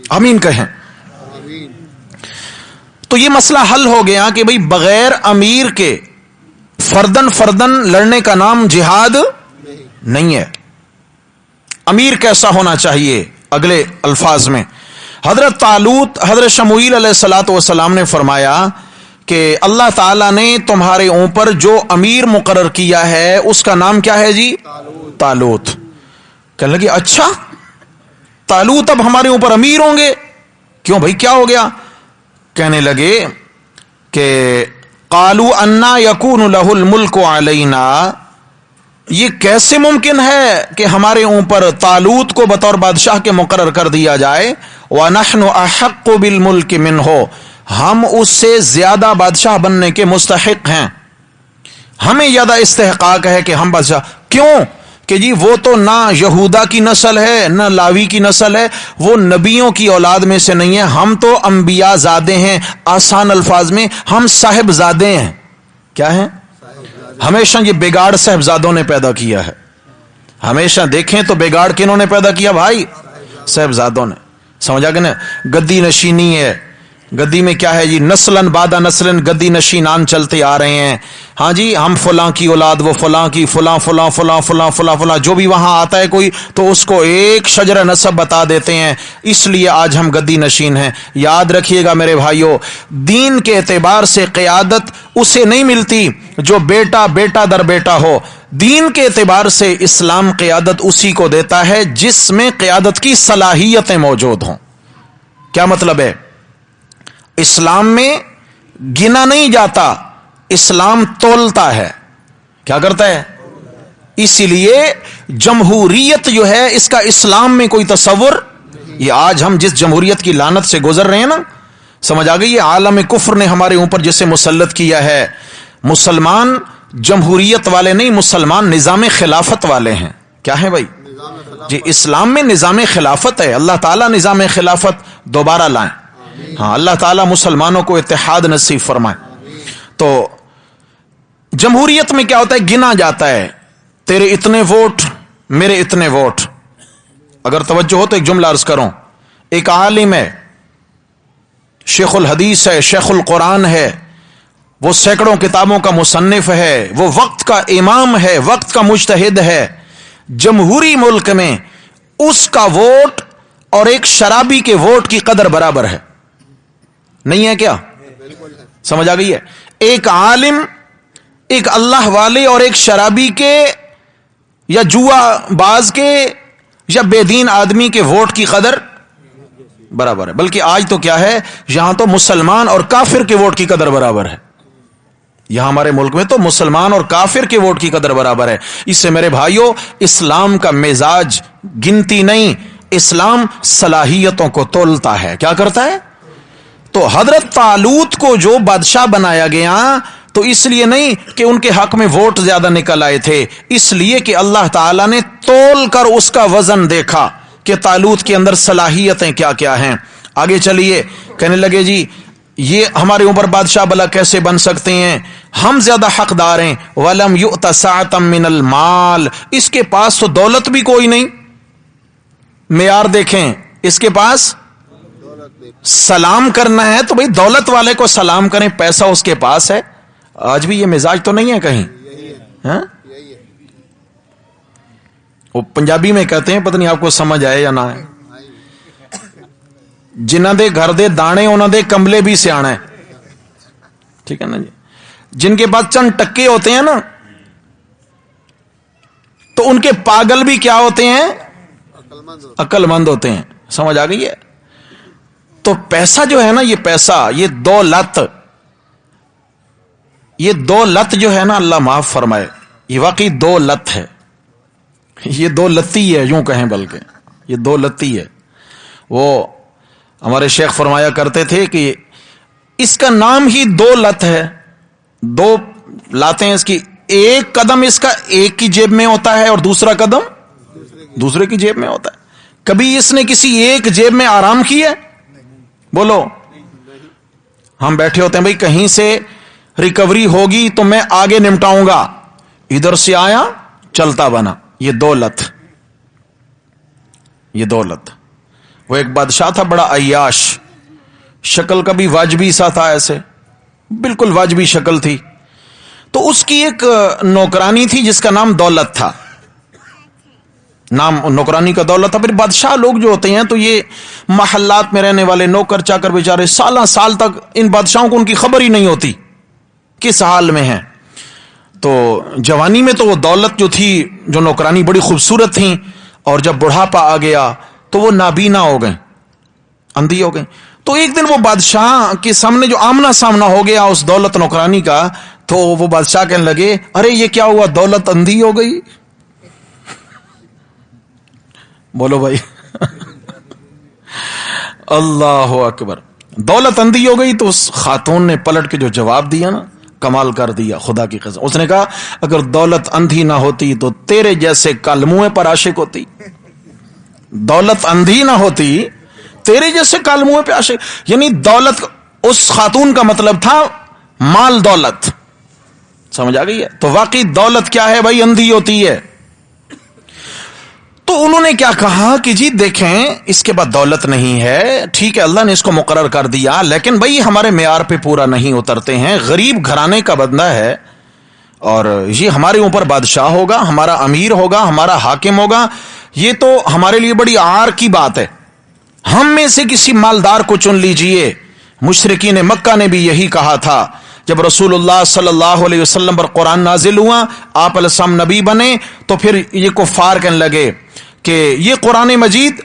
آمین کہیں. تو یہ مسئلہ حل ہو گیا کہ بھئی بغیر امیر کے فردن فردن لڑنے کا نام جہاد نہیں ہے. امیر کیسا ہونا چاہیے؟ اگلے الفاظ میں حضرت طالوت, حضرت شموئیل علیہ الصلوۃ والسلام نے فرمایا کہ اللہ تعالیٰ نے تمہارے اوپر جو امیر مقرر کیا ہے اس کا نام کیا ہے جی؟ طالوت. کہنے لگے اچھا طالوت اب ہمارے اوپر امیر ہوں گے؟ کیوں بھائی کیا ہو گیا؟ کہنے لگے کہ قالوا انا یکون لہ الملک علینا, یہ کیسے ممکن ہے کہ ہمارے اوپر طالوت کو بطور بادشاہ کے مقرر کر دیا جائے؟ وَنَحْنُ أَحَقُّ بِالْمُلْكِ مِنْهُ, ہم اس سے زیادہ بادشاہ بننے کے مستحق ہیں, ہمیں زیادہ استحقاق ہے کہ ہم بادشاہ. کیوں؟ کہ جی وہ تو نہ یہودا کی نسل ہے نہ لاوی کی نسل ہے, وہ نبیوں کی اولاد میں سے نہیں ہے, ہم تو انبیاء زادے ہیں. آسان الفاظ میں ہم صاحب زادے ہیں. کیا ہیں؟ ہمیشہ یہ بگاڑ صاحبزادوں نے پیدا کیا ہے. ہمیشہ دیکھیں تو بگاڑ کنہوں نے پیدا کیا بھائی؟ صاحبزادوں نے. سمجھا کہ نا؟ گدی نشینی ہے, گدی میں کیا ہے جی؟ نسلن بعد نسلن گدی نشینان چلتے آ رہے ہیں. ہاں جی ہم فلاں کی اولاد, وہ فلاں کی, فلاں فلاں فلاں فلاں فلاں فلاں, جو بھی وہاں آتا ہے کوئی تو اس کو ایک شجرہ نسب بتا دیتے ہیں, اس لیے آج ہم گدی نشین ہیں. یاد رکھیے گا میرے بھائیوں, دین کے اعتبار سے قیادت اسے نہیں ملتی جو بیٹا بیٹا در بیٹا ہو. دین کے اعتبار سے اسلام قیادت اسی کو دیتا ہے جس میں قیادت کی صلاحیتیں موجود ہوں. کیا مطلب ہے؟ اسلام میں گنا نہیں جاتا, اسلام تولتا ہے. کیا کرتا ہے؟ اسی لیے جمہوریت جو ہے اس کا اسلام میں کوئی تصور. یہ آج ہم جس جمہوریت کی لعنت سے گزر رہے ہیں نا, سمجھ آ گئی؟ یہ عالم کفر نے ہمارے اوپر جسے مسلط کیا ہے. مسلمان جمہوریت والے نہیں, مسلمان نظام خلافت والے ہیں. کیا ہے بھائی جی؟ اسلام میں نظام خلافت ہے. اللہ تعالیٰ نظام خلافت دوبارہ لائیں. ہاں اللہ تعالیٰ مسلمانوں کو اتحاد نصیب فرمائے. تو جمہوریت میں کیا ہوتا ہے؟ گنا جاتا ہے, تیرے اتنے ووٹ میرے اتنے ووٹ. اگر توجہ ہو تو ایک جملہ عرض کروں. ایک عالم ہے, شیخ الحدیث ہے, شیخ القرآن ہے, وہ سینکڑوں کتابوں کا مصنف ہے, وہ وقت کا امام ہے, وقت کا مجتہد ہے. جمہوری ملک میں اس کا ووٹ اور ایک شرابی کے ووٹ کی قدر برابر ہے. نہیں ہے کیا؟ سمجھ آ گئی ہے؟ ایک عالم, ایک اللہ والے اور ایک شرابی کے یا جوا باز کے یا بے دین آدمی کے ووٹ کی قدر برابر ہے. بلکہ آج تو کیا ہے, یہاں تو مسلمان اور کافر کے ووٹ کی قدر برابر ہے. یہاں ہمارے ملک میں تو مسلمان اور کافر کے ووٹ کی قدر برابر ہے. اس سے میرے بھائیوں اسلام کا مزاج گنتی نہیں, اسلام صلاحیتوں کو تولتا ہے. کیا کرتا ہے؟ تو حضرت طالوت کو جو بادشاہ بنایا گیا تو اس لیے نہیں کہ ان کے حق میں ووٹ زیادہ نکل آئے تھے, اس لیے کہ اللہ تعالیٰ نے تول کر اس کا وزن دیکھا کہ طالوت کے اندر صلاحیتیں کیا کیا ہیں. آگے چلیے, کہنے لگے جی یہ ہمارے اوپر بادشاہ بلا کیسے بن سکتے ہیں, ہم زیادہ حقدار ہیں. وَلَمْ يُؤْتَ سَعَةً مِّنَ الْمَالِ, اس کے پاس تو دولت بھی کوئی نہیں. معیار دیکھیں, اس کے پاس سلام کرنا ہے تو بھئی دولت والے کو سلام کریں, پیسہ اس کے پاس ہے. آج بھی یہ مزاج تو نہیں ہے کہیں. ہاں وہ پنجابی میں کہتے ہیں، پتہ نہیں آپ کو سمجھ آئے یا نہ آئے، جنہاں دے گھر دے دانے انہاں دے کملے بھی سیاح ہے، ٹھیک ہے نا جی. جن کے پاس چند ٹکے ہوتے ہیں نا تو ان کے پاگل بھی کیا ہوتے ہیں؟ عقل مند ہوتے ہیں. سمجھ آ گئی ہے؟ تو پیسہ جو ہے نا، یہ پیسہ، یہ دولت جو ہے نا، اللہ معاف فرمائے، یہ واقعی دولت ہے، یہ دولتی ہے، یوں کہیں بلکہ یہ دولتی ہے. وہ ہمارے شیخ فرمایا کرتے تھے کہ اس کا نام ہی دولت ہے. دو لاتے ہیں اس کی، ایک قدم اس کا ایک کی جیب میں ہوتا ہے اور دوسرا قدم دوسرے کی جیب میں ہوتا ہے. کبھی اس نے کسی ایک جیب میں آرام کیا؟ بولو. ہم بیٹھے ہوتے ہیں بھائی کہیں سے ریکوری ہوگی تو میں آگے نمٹاؤں گا، ادھر سے آیا چلتا بنا. یہ دولت. وہ ایک بادشاہ تھا بڑا عیاش، شکل کا بھی واجبی سا تھا، ایسے بالکل واجبی شکل تھی. تو اس کی ایک نوکرانی تھی جس کا نام دولت تھا. نام نوکرانی کا دولت تھا. پھر بادشاہ لوگ جو ہوتے ہیں تو یہ محلات میں رہنے والے نوکر چاکر بیچارے سال تک ان بادشاہوں کو ان کی خبر ہی نہیں ہوتی کس حال میں ہیں. تو جوانی میں تو وہ دولت جو تھی، جو نوکرانی، بڑی خوبصورت تھیں، اور جب بڑھاپا آ گیا تو وہ نابینا ہو گئیں، اندھی ہو گئیں. تو ایک دن وہ بادشاہ کے سامنے جو آمنا سامنا ہو گیا اس دولت نوکرانی کا، تو وہ بادشاہ کہنے لگے، ارے یہ کیا ہوا، دولت اندھی ہو گئی؟ بولو بھائی اللہ اکبر. دولت اندھی ہو گئی. تو اس خاتون نے پلٹ کے جو جواب دیا نا، کمال کر دیا خدا کی قسم. اس نے کہا اگر دولت اندھی نہ ہوتی تو تیرے جیسے کالموئے پر عاشق ہوتی. دولت اندھی نہ ہوتی تیرے جیسے کالموئے پہ عاشق. یعنی دولت اس خاتون کا مطلب تھا مال دولت. سمجھ آ گئی ہے؟ تو واقعی دولت کیا ہے بھائی؟ اندھی ہوتی ہے. تو انہوں نے کیا کہا کہ جی دیکھیں اس کے بعد دولت نہیں ہے، ٹھیک ہے اللہ نے اس کو مقرر کر دیا، لیکن بھائی ہمارے معیار پہ پورا نہیں اترتے ہیں. غریب گھرانے کا بندہ ہے اور یہ ہمارے اوپر بادشاہ ہوگا، ہمارا امیر ہوگا، ہمارا حاکم ہوگا. یہ تو ہمارے لیے بڑی عار کی بات ہے. ہم میں سے کسی مالدار کو چن لیجئے. مشرکین مکہ نے بھی یہی کہا تھا. جب رسول اللہ صلی اللہ علیہ وسلم پر قرآن نازل ہوا، آپ علیہ السلام نبی بنے، تو پھر یہ کفار کہنے لگے کہ یہ قرآن مجید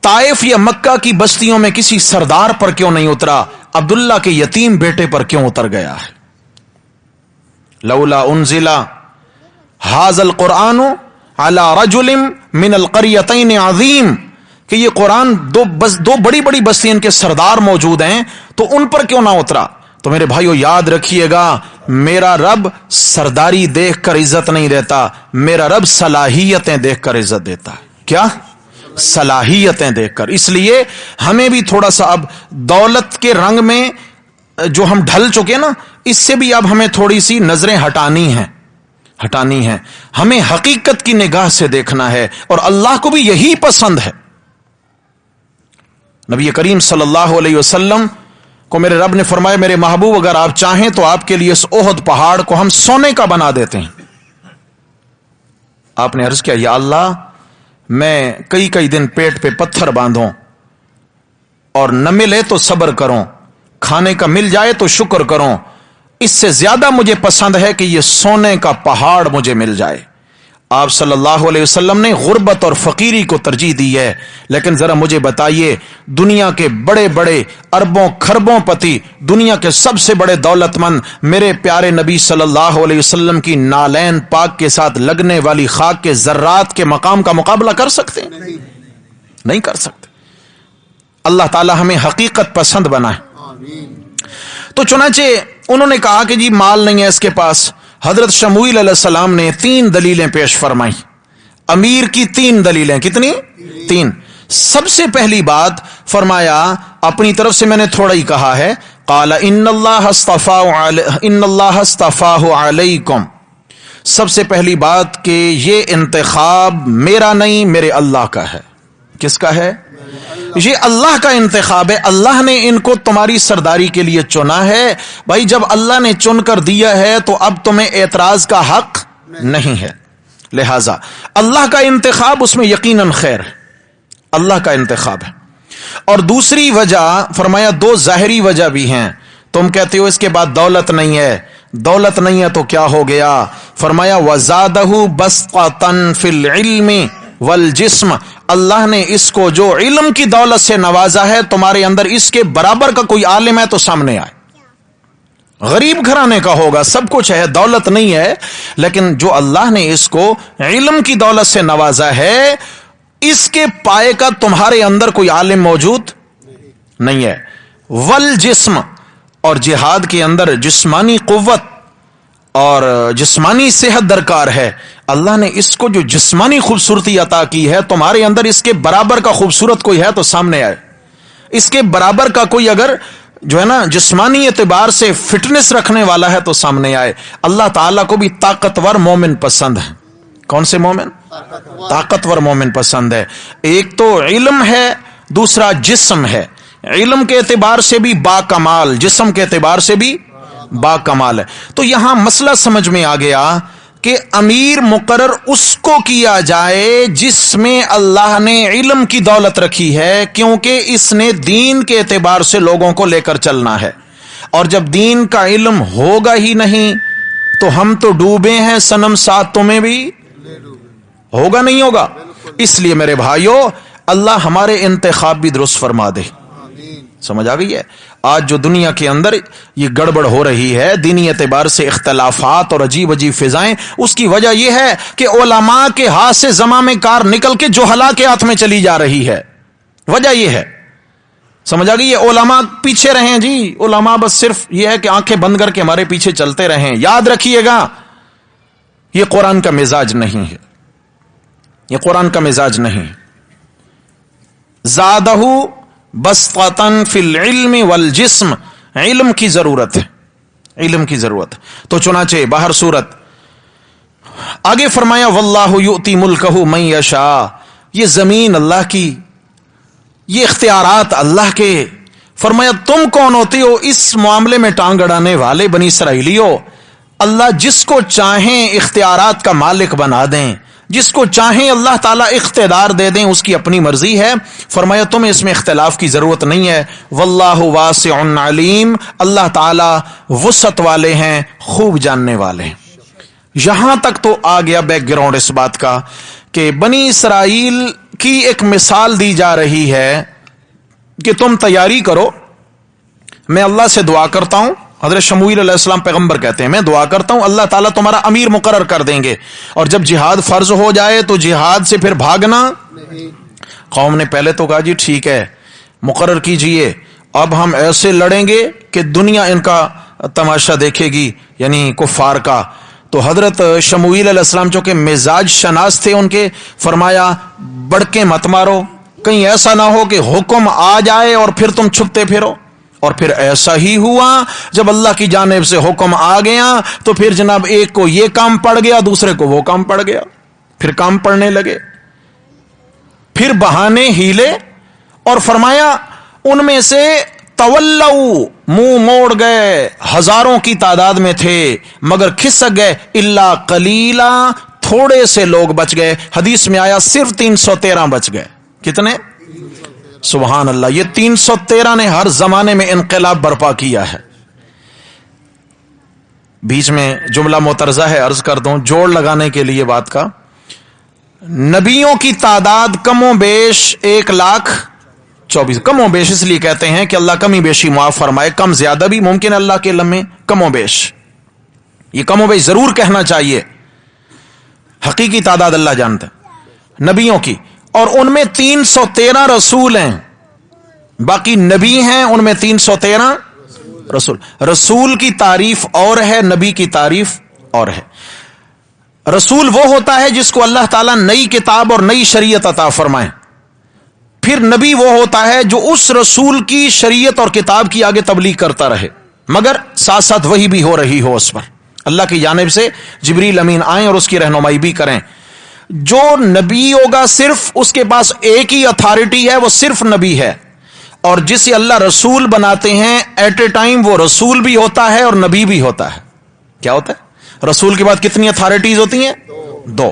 طائف یا مکہ کی بستیوں میں کسی سردار پر کیوں نہیں اترا، عبداللہ کے یتیم بیٹے پر کیوں اتر گیا ہے؟ لولا انزل ھذا القرآن علی رجل من القریتین عظیم، کہ یہ قرآن دو بڑی بڑی بستیوں کے سردار موجود ہیں تو ان پر کیوں نہ اترا. تو میرے بھائیو یاد رکھیے گا، میرا رب سرداری دیکھ کر عزت نہیں دیتا، میرا رب صلاحیتیں دیکھ کر عزت دیتا ہے. کیا؟ صلاحیتیں دیکھ کر. اس لیے ہمیں بھی تھوڑا سا اب دولت کے رنگ میں جو ہم ڈھل چکے نا، اس سے بھی اب ہمیں تھوڑی سی نظریں ہٹانی ہیں. ہمیں حقیقت کی نگاہ سے دیکھنا ہے، اور اللہ کو بھی یہی پسند ہے. نبی کریم صلی اللہ علیہ وسلم کو میرے رب نے فرمایا میرے محبوب اگر آپ چاہیں تو آپ کے لیے اس احد پہاڑ کو ہم سونے کا بنا دیتے ہیں. آپ نے عرض کیا یا اللہ، میں کئی دن پیٹ پہ پتھر باندھوں اور نہ ملے تو صبر کروں، کھانے کا مل جائے تو شکر کروں، اس سے زیادہ مجھے پسند ہے کہ یہ سونے کا پہاڑ مجھے مل جائے. آپ صلی اللہ علیہ وسلم نے غربت اور فقیری کو ترجیح دی ہے. لیکن ذرا مجھے بتائیے، دنیا کے بڑے بڑے اربوں خربوں پتی، دنیا کے سب سے بڑے دولت مند میرے پیارے نبی صلی اللہ علیہ وسلم کی نالین پاک کے ساتھ لگنے والی خاک کے ذرات کے مقام کا مقابلہ کر سکتے ہیں؟ نہیں کر سکتے. اللہ تعالی ہمیں حقیقت پسند بنائے. تو چنانچہ انہوں نے کہا کہ جی مال نہیں ہے اس کے پاس. حضرت شموئیل علیہ السلام نے 3 دلیلیں پیش فرمائی. امیر کی 3 دلیلیں. کتنی؟ 3. سب سے پہلی بات فرمایا، اپنی طرف سے میں نے تھوڑا ہی کہا ہے، قال ان اللہ اصطفاہ علیکم. سب سے پہلی بات کہ یہ انتخاب میرا نہیں، میرے اللہ کا ہے. کس کا ہے؟ یہ اللہ کا انتخاب ہے. اللہ نے ان کو تمہاری سرداری کے لیے چنا ہے. بھائی جب اللہ نے چن کر دیا ہے تو اب تمہیں اعتراض کا حق نہیں ہے. لہذا اللہ کا انتخاب اس میں یقیناً خیر ہے، اللہ کا انتخاب ہے۔ اور دوسری وجہ فرمایا دو ظاہری وجہ بھی ہیں۔ تم کہتے ہو اس کے بعد دولت نہیں ہے، دولت نہیں ہے تو کیا ہو گیا؟ فرمایا وَزَادَهُ بَسْطَةً فِي الْعِلْمِ وَالْجِسْمِ، اللہ نے اس کو جو علم کی دولت سے نوازا ہے، تمہارے اندر اس کے برابر کا کوئی عالم ہے تو سامنے آئے۔ غریب گھرانے کا ہوگا، سب کچھ ہے، دولت نہیں ہے، لیکن جو اللہ نے اس کو علم کی دولت سے نوازا ہے، اس کے پائے کا تمہارے اندر کوئی عالم موجود نہیں ہے۔ والجسم، اور جہاد کے اندر جسمانی قوت اور جسمانی صحت درکار ہے، اللہ نے اس کو جو جسمانی خوبصورتی عطا کی ہے، تمہارے اندر اس کے برابر کا خوبصورت کوئی ہے تو سامنے آئے۔ اس کے برابر کا کوئی اگر جو ہے نا جسمانی اعتبار سے فٹنس رکھنے والا ہے تو سامنے آئے۔ اللہ تعالیٰ کو بھی طاقتور مومن پسند ہے۔ کون سے مومن؟ طاقتور مومن پسند ہے۔ ایک تو علم ہے، دوسرا جسم ہے۔ علم کے اعتبار سے بھی با کمال، جسم کے اعتبار سے بھی با کمال ہے۔ تو یہاں مسئلہ سمجھ میں آ گیا کہ امیر مقرر اس کو کیا جائے جس میں اللہ نے علم کی دولت رکھی ہے، کیونکہ اس نے دین کے اعتبار سے لوگوں کو لے کر چلنا ہے۔ اور جب دین کا علم ہوگا ہی نہیں تو ہم تو ڈوبے ہیں صنم ساتھ تمہیں بھی ہوگا نہیں ہوگا۔ اس لیے میرے بھائیوں، اللہ ہمارے انتخاب بھی درست فرما دے۔ سمجھ آ گئی ہے؟ آج جو دنیا کے اندر یہ گڑبڑ ہو رہی ہے، دینی اعتبار سے اختلافات اور عجیب عجیب فضائیں، اس کی وجہ یہ ہے کہ علماء کے ہاتھ سے زماں میں کار نکل کے جہلا کے ہاتھ میں چلی جا رہی ہے۔ وجہ یہ ہے، سمجھ آ گئی ہے؟ علماء پیچھے رہیں جی، علماء بس صرف یہ ہے کہ آنکھیں بند کر کے ہمارے پیچھے چلتے رہیں۔ یاد رکھیے گا، یہ قرآن کا مزاج نہیں ہے، یہ قرآن کا مزاج نہیں۔ زادہ بسطۃ فی العلم والجسم، علم کی ضرورت ہے، علم کی ضرورت ہے۔ تو چنانچہ باہر صورت آگے فرمایا واللہ یؤتی ملکہ من یشاء، یہ زمین اللہ کی، یہ اختیارات اللہ کے۔ فرمایا تم کون ہوتے ہو اس معاملے میں ٹانگ اڑانے والے بنی اسرائیلیو؟ اللہ جس کو چاہیں اختیارات کا مالک بنا دیں، جس کو چاہیں اللہ تعالیٰ اقتدار دے دیں، اس کی اپنی مرضی ہے۔ فرمایا تمہیں اس میں اختلاف کی ضرورت نہیں ہے۔ واللہ واسع علیم، اللہ تعالیٰ وسعت والے ہیں، خوب جاننے والے ہیں۔ یہاں تک تو آ گیا بیک گراؤنڈ اس بات کا کہ بنی اسرائیل کی ایک مثال دی جا رہی ہے کہ تم تیاری کرو، میں اللہ سے دعا کرتا ہوں۔ حضرت شموئیل علیہ السلام پیغمبر کہتے ہیں میں دعا کرتا ہوں اللہ تعالیٰ تمہارا امیر مقرر کر دیں گے، اور جب جہاد فرض ہو جائے تو جہاد سے پھر بھاگنا نہیں۔ قوم نے پہلے تو کہا جی ٹھیک ہے مقرر کیجئے، اب ہم ایسے لڑیں گے کہ دنیا ان کا تماشا دیکھے گی، یعنی کفار کا۔ تو حضرت شموئیل علیہ السلام چونکہ مزاج شناس تھے ان کے، فرمایا بڑکے مت مارو، کہیں ایسا نہ ہو کہ حکم آ جائے اور پھر تم چھپتے پھرو۔ اور پھر ایسا ہی ہوا، جب اللہ کی جانب سے حکم آ گیا تو پھر جناب ایک کو یہ کام پڑ گیا، دوسرے کو وہ کام پڑ گیا، پھر کام پڑنے لگے، پھر بہانے ہیلے، اور فرمایا ان میں سے تولوا، منہ موڑ گئے، ہزاروں کی تعداد میں تھے مگر کھسک گئے، الا قلیلا، تھوڑے سے لوگ بچ گئے۔ حدیث میں آیا صرف 313 بچ گئے۔ کتنے؟ سبحان اللہ، یہ 313 نے ہر زمانے میں انقلاب برپا کیا ہے۔ بیچ میں جملہ معترضہ ہے، عرض کر دوں جوڑ لگانے کے لیے بات کا۔ نبیوں کی تعداد کم و بیش 1,24,000، کم و بیش اس لیے کہتے ہیں کہ اللہ کمی بیشی معاف فرمائے، کم زیادہ بھی ممکن ہے اللہ کے علم میں، کم و بیش، یہ کم و بیش ضرور کہنا چاہیے، حقیقی تعداد اللہ جانتا ہے نبیوں کی، اور ان میں 313 رسول ہیں، باقی نبی ہیں ان میں 313 رسول۔ رسول کی تعریف اور ہے، نبی کی تعریف اور ہے۔ رسول وہ ہوتا ہے جس کو اللہ تعالیٰ نئی کتاب اور نئی شریعت عطا فرمائے، پھر نبی وہ ہوتا ہے جو اس رسول کی شریعت اور کتاب کی آگے تبلیغ کرتا رہے، مگر ساتھ ساتھ وہی بھی ہو رہی ہو اس پر، اللہ کی جانب سے جبریل امین آئیں اور اس کی رہنمائی بھی کریں۔ جو نبی ہوگا صرف اس کے پاس ایک ہی اتھارٹی ہے، وہ صرف نبی ہے، اور جسے اللہ رسول بناتے ہیں ایٹ اے ٹائم وہ رسول بھی ہوتا ہے اور نبی بھی ہوتا ہے۔ کیا ہوتا ہے؟ رسول کے بعد کتنی اتھارٹیز ہوتی ہیں؟ 2۔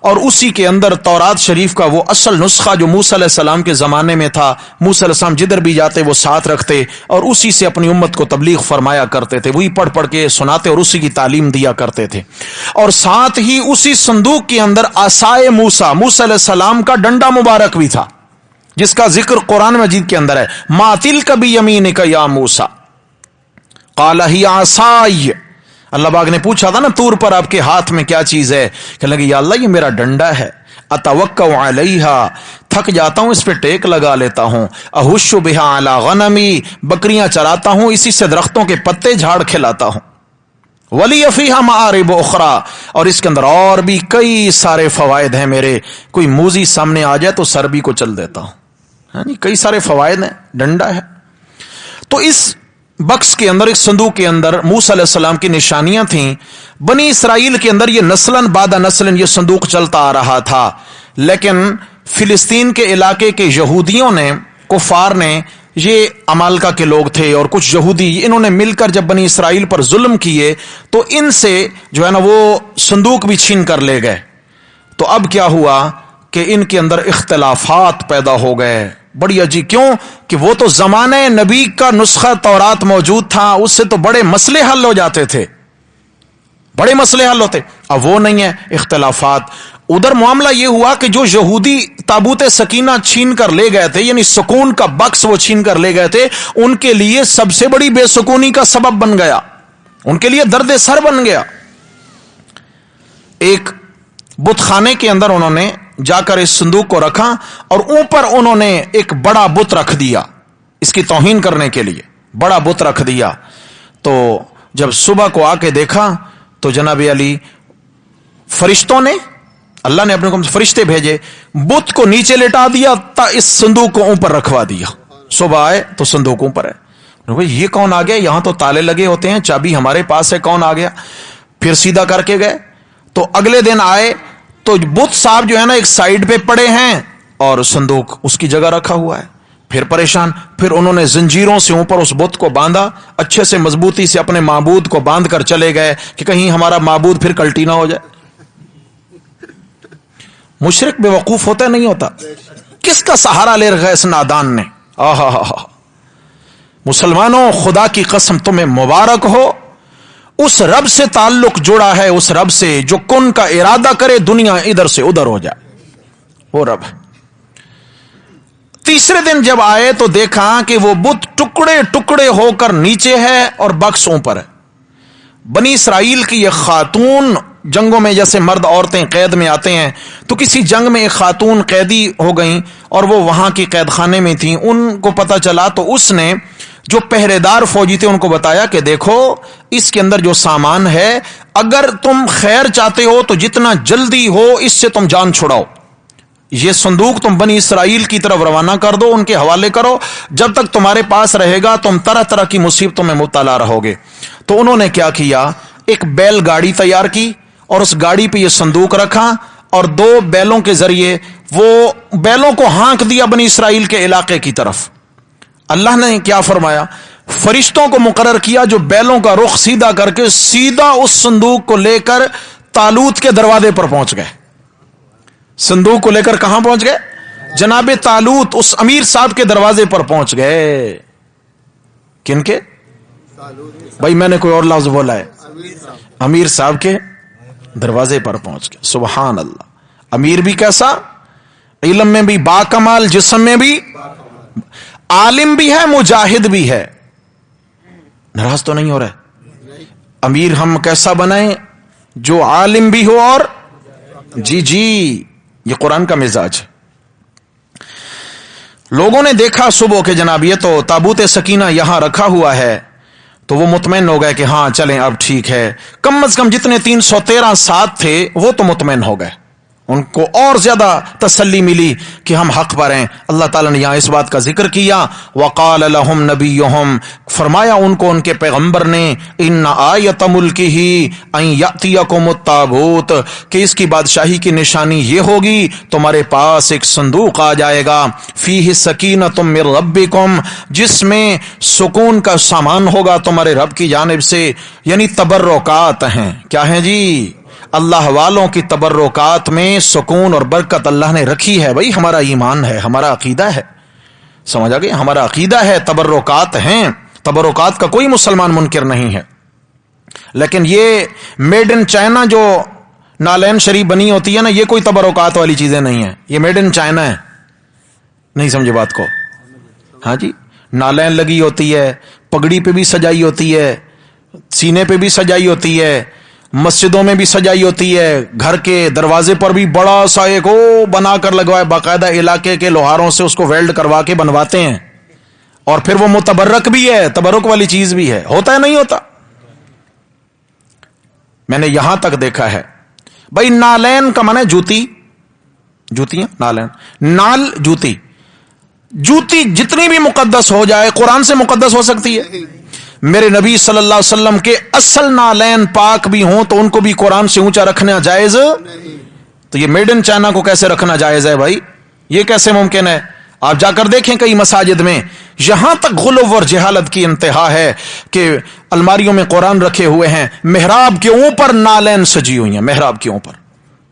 اور اسی کے اندر تورات شریف کا وہ اصل نسخہ جو موسیٰ علیہ السلام کے زمانے میں تھا، موسیٰ علیہ السلام جدھر بھی جاتے وہ ساتھ رکھتے اور اسی سے اپنی امت کو تبلیغ فرمایا کرتے تھے، وہی پڑھ پڑھ کے سناتے اور اسی کی تعلیم دیا کرتے تھے۔ اور ساتھ ہی اسی صندوق کے اندر عصائے موسیٰ علیہ السلام کا ڈنڈا مبارک بھی تھا، جس کا ذکر قرآن مجید کے اندر ہے، ما تلک بیمینک یا موسیٰ قال ہی عصائی۔ اللہ پاک نے پوچھا تھا نا طور پر آپ کے ہاتھ میں کیا چیز ہے، کہنے لگے یا اللہ یہ میرا ڈنڈا ہے، اتوکا علیہا، تھک جاتا ہوں اس پہ ٹیک لگا لیتا ہوں، احش بہا علی غنمی، بکریاں چراتا ہوں، اسی سے درختوں کے پتے جھاڑ کھلاتا ہوں، ولی فیہا معارب اخری، اور اس کے اندر اور بھی کئی سارے فوائد ہیں میرے، کوئی موزی سامنے آ جائے تو سر بھی کو چل دیتا ہوں، ہاں جی کئی سارے فوائد ہیں، ڈنڈا ہے۔ تو اس بکس کے اندر، ایک صندوق کے اندر موسیٰ علیہ السلام کی نشانیاں تھیں۔ بنی اسرائیل کے اندر یہ نسلاً بعد نسلاً یہ صندوق چلتا آ رہا تھا، لیکن فلسطین کے علاقے کے یہودیوں نے، کفار نے، یہ عمالقہ کے لوگ تھے اور کچھ یہودی، انہوں نے مل کر جب بنی اسرائیل پر ظلم کیے تو ان سے جو ہے نا وہ صندوق بھی چھین کر لے گئے۔ تو اب کیا ہوا کہ ان کے اندر اختلافات پیدا ہو گئے، بڑی عجیب، کیوں کہ وہ تو زمانہ نبی کا نسخہ تورات موجود تھا، اس سے تو بڑے مسئلے حل ہو جاتے تھے، بڑے مسئلے حل ہوتے، اب وہ نہیں ہے، اختلافات۔ ادھر معاملہ یہ ہوا کہ جو یہودی تابوت سکینہ چھین کر لے گئے تھے، یعنی سکون کا بکس وہ چھین کر لے گئے تھے، ان کے لیے سب سے بڑی بے سکونی کا سبب بن گیا، ان کے لیے درد سر بن گیا۔ ایک بت خانے کے اندر انہوں نے جا کر اس صندوق کو رکھا اور اوپر انہوں نے ایک بڑا بت رکھ دیا، اس کی توہین کرنے کے لیے بڑا بت رکھ دیا۔ تو جب صبح کو آ کے دیکھا تو جناب علی فرشتوں نے، اللہ نے اپنے کو فرشتے بھیجے، بت کو نیچے لٹا دیا تا اس صندوق کو اوپر رکھوا دیا۔ صبح آئے تو صندوق اوپر ہے، یہ کون آ گیا، یہاں تو تالے لگے ہوتے ہیں، چابی ہمارے پاس ہے، کون آ گیا؟ پھر سیدھا کر کے گئے تو اگلے دن آئے تو بت صاحب جو ہے نا ایک سائیڈ پہ پڑے ہیں اور صندوق اس کی جگہ رکھا ہوا ہے۔ پھر پریشان، پھر انہوں نے زنجیروں سے اوپر اس بت کو باندھا، اچھے سے مضبوطی سے اپنے معبود کو باندھ کر چلے گئے کہ کہیں ہمارا معبود پھر کلٹی نہ ہو جائے۔ مشرک بے وقوف ہوتا نہیں ہوتا، کس کا سہارا لے رکھا اس نادان نے؟ مسلمانوں خدا کی قسم تمہیں مبارک ہو، اس رب سے تعلق جڑا ہے، اس رب سے جو کن کا ارادہ کرے دنیا ادھر سے ادھر ہو جائے، وہ رب ہے۔ تیسرے دن جب آئے تو دیکھا کہ وہ بت ٹکڑے ٹکڑے ہو کر نیچے ہے اور بکس اوپر ہے۔ بنی اسرائیل کی یہ خاتون، جنگوں میں جیسے مرد عورتیں قید میں آتے ہیں، تو کسی جنگ میں ایک خاتون قیدی ہو گئیں اور وہ وہاں کی قید خانے میں تھیں، ان کو پتہ چلا تو اس نے جو پہرے دار فوجی تھے ان کو بتایا کہ دیکھو اس کے اندر جو سامان ہے، اگر تم خیر چاہتے ہو تو جتنا جلدی ہو اس سے تم جان چھڑاؤ، یہ صندوق تم بنی اسرائیل کی طرف روانہ کر دو، ان کے حوالے کرو، جب تک تمہارے پاس رہے گا تم طرح طرح کی مصیبتوں میں مبتلا رہو گے۔ تو انہوں نے کیا کیا، ایک بیل گاڑی تیار کی اور اس گاڑی پہ یہ صندوق رکھا اور 2 بیلوں کے ذریعے وہ بیلوں کو ہانک دیا بنی اسرائیل کے علاقے کی طرف۔ اللہ نے کیا فرمایا، فرشتوں کو مقرر کیا جو بیلوں کا رخ سیدھا کر کے سیدھا اس صندوق کو لے کر طالوت کے دروازے پر پہنچ گئے۔ صندوق کو لے کر کہاں پہنچ گئے؟ جناب طالوت اس امیر صاحب کے دروازے پر پہنچ گئے۔ کن کے؟ بھائی میں نے کوئی اور لفظ بولا ہے؟ امیر صاحب کے دروازے پر پہنچ گئے۔ سبحان اللہ، امیر بھی کیسا، علم میں بھی باکمال، جسم میں بھی عالم بھی ہے، مجاہد بھی ہے۔ ناراض تو نہیں ہو رہے؟ امیر ہم کیسا بنائیں؟ جو عالم بھی ہو اور جی یہ قرآن کا مزاج ہے۔ لوگوں نے دیکھا صبح کے جناب یہ تو تابوت سکینہ یہاں رکھا ہوا ہے، تو وہ مطمئن ہو گئے کہ ہاں چلیں اب ٹھیک ہے، کم از کم جتنے 313 ساتھ تھے وہ تو مطمئن ہو گئے، ان کو اور زیادہ تسلی ملی کہ ہم حق پر ہیں۔ اللہ تعالیٰ نے یہاں اس بات کا ذکر کیا، وقال لهم نبیہم، فرمایا ان کو ان کے پیغمبر نے، ان آیت ملکہ ان یأتیکم التابوت، کہ اس کی بادشاہی کی نشانی یہ ہوگی تمہارے پاس ایک صندوق آ جائے گا، فیہ سکینۃ من ربکم، جس میں سکون کا سامان ہوگا تمہارے رب کی جانب سے، یعنی تبرکات ہیں، کیا ہیں جی؟ اللہ والوں کی تبرکات میں سکون اور برکت اللہ نے رکھی ہے. بھائی ہمارا ایمان ہے, ہمارا عقیدہ ہے, سمجھ آ گئی, ہمارا عقیدہ ہے, تبرکات ہیں, تبرکات کا کوئی مسلمان منکر نہیں ہے. لیکن یہ میڈ ان چائنا جو نالین شریف بنی ہوتی ہے نا, یہ کوئی تبرکات والی چیزیں نہیں ہیں, یہ میڈ ان چائنا ہے. نہیں سمجھے بات کو؟ ہاں جی, نالین لگی ہوتی ہے, پگڑی پہ بھی سجائی ہوتی ہے, سینے پہ بھی سجائی ہوتی ہے, مسجدوں میں بھی سجائی ہوتی ہے, گھر کے دروازے پر بھی بڑا سا ایک بنا کر لگوائے, باقاعدہ علاقے کے لوہاروں سے اس کو ویلڈ کروا کے بنواتے ہیں, اور پھر وہ متبرک بھی ہے, تبرک والی چیز بھی ہے. ہوتا ہے نہیں ہوتا؟ میں نے یہاں تک دیکھا ہے بھائی, نالین کا معنی جوتی, جوتیاں, نالین, نال جوتی, جوتی جتنی بھی مقدس ہو جائے قرآن سے مقدس ہو سکتی ہے. میرے نبی صلی اللہ علیہ وسلم کے اصل نالین پاک بھی ہوں تو ان کو بھی قرآن سے اونچا رکھنا جائز, تو یہ میڈ ان چائنا کو کیسے رکھنا جائز ہے بھائی؟ یہ کیسے ممکن ہے؟ آپ جا کر دیکھیں کئی مساجد میں یہاں تک غلو اور جہالت کی انتہا ہے کہ الماریوں میں قرآن رکھے ہوئے ہیں, محراب کے اوپر نالین سجی ہوئی ہیں, محراب کے اوپر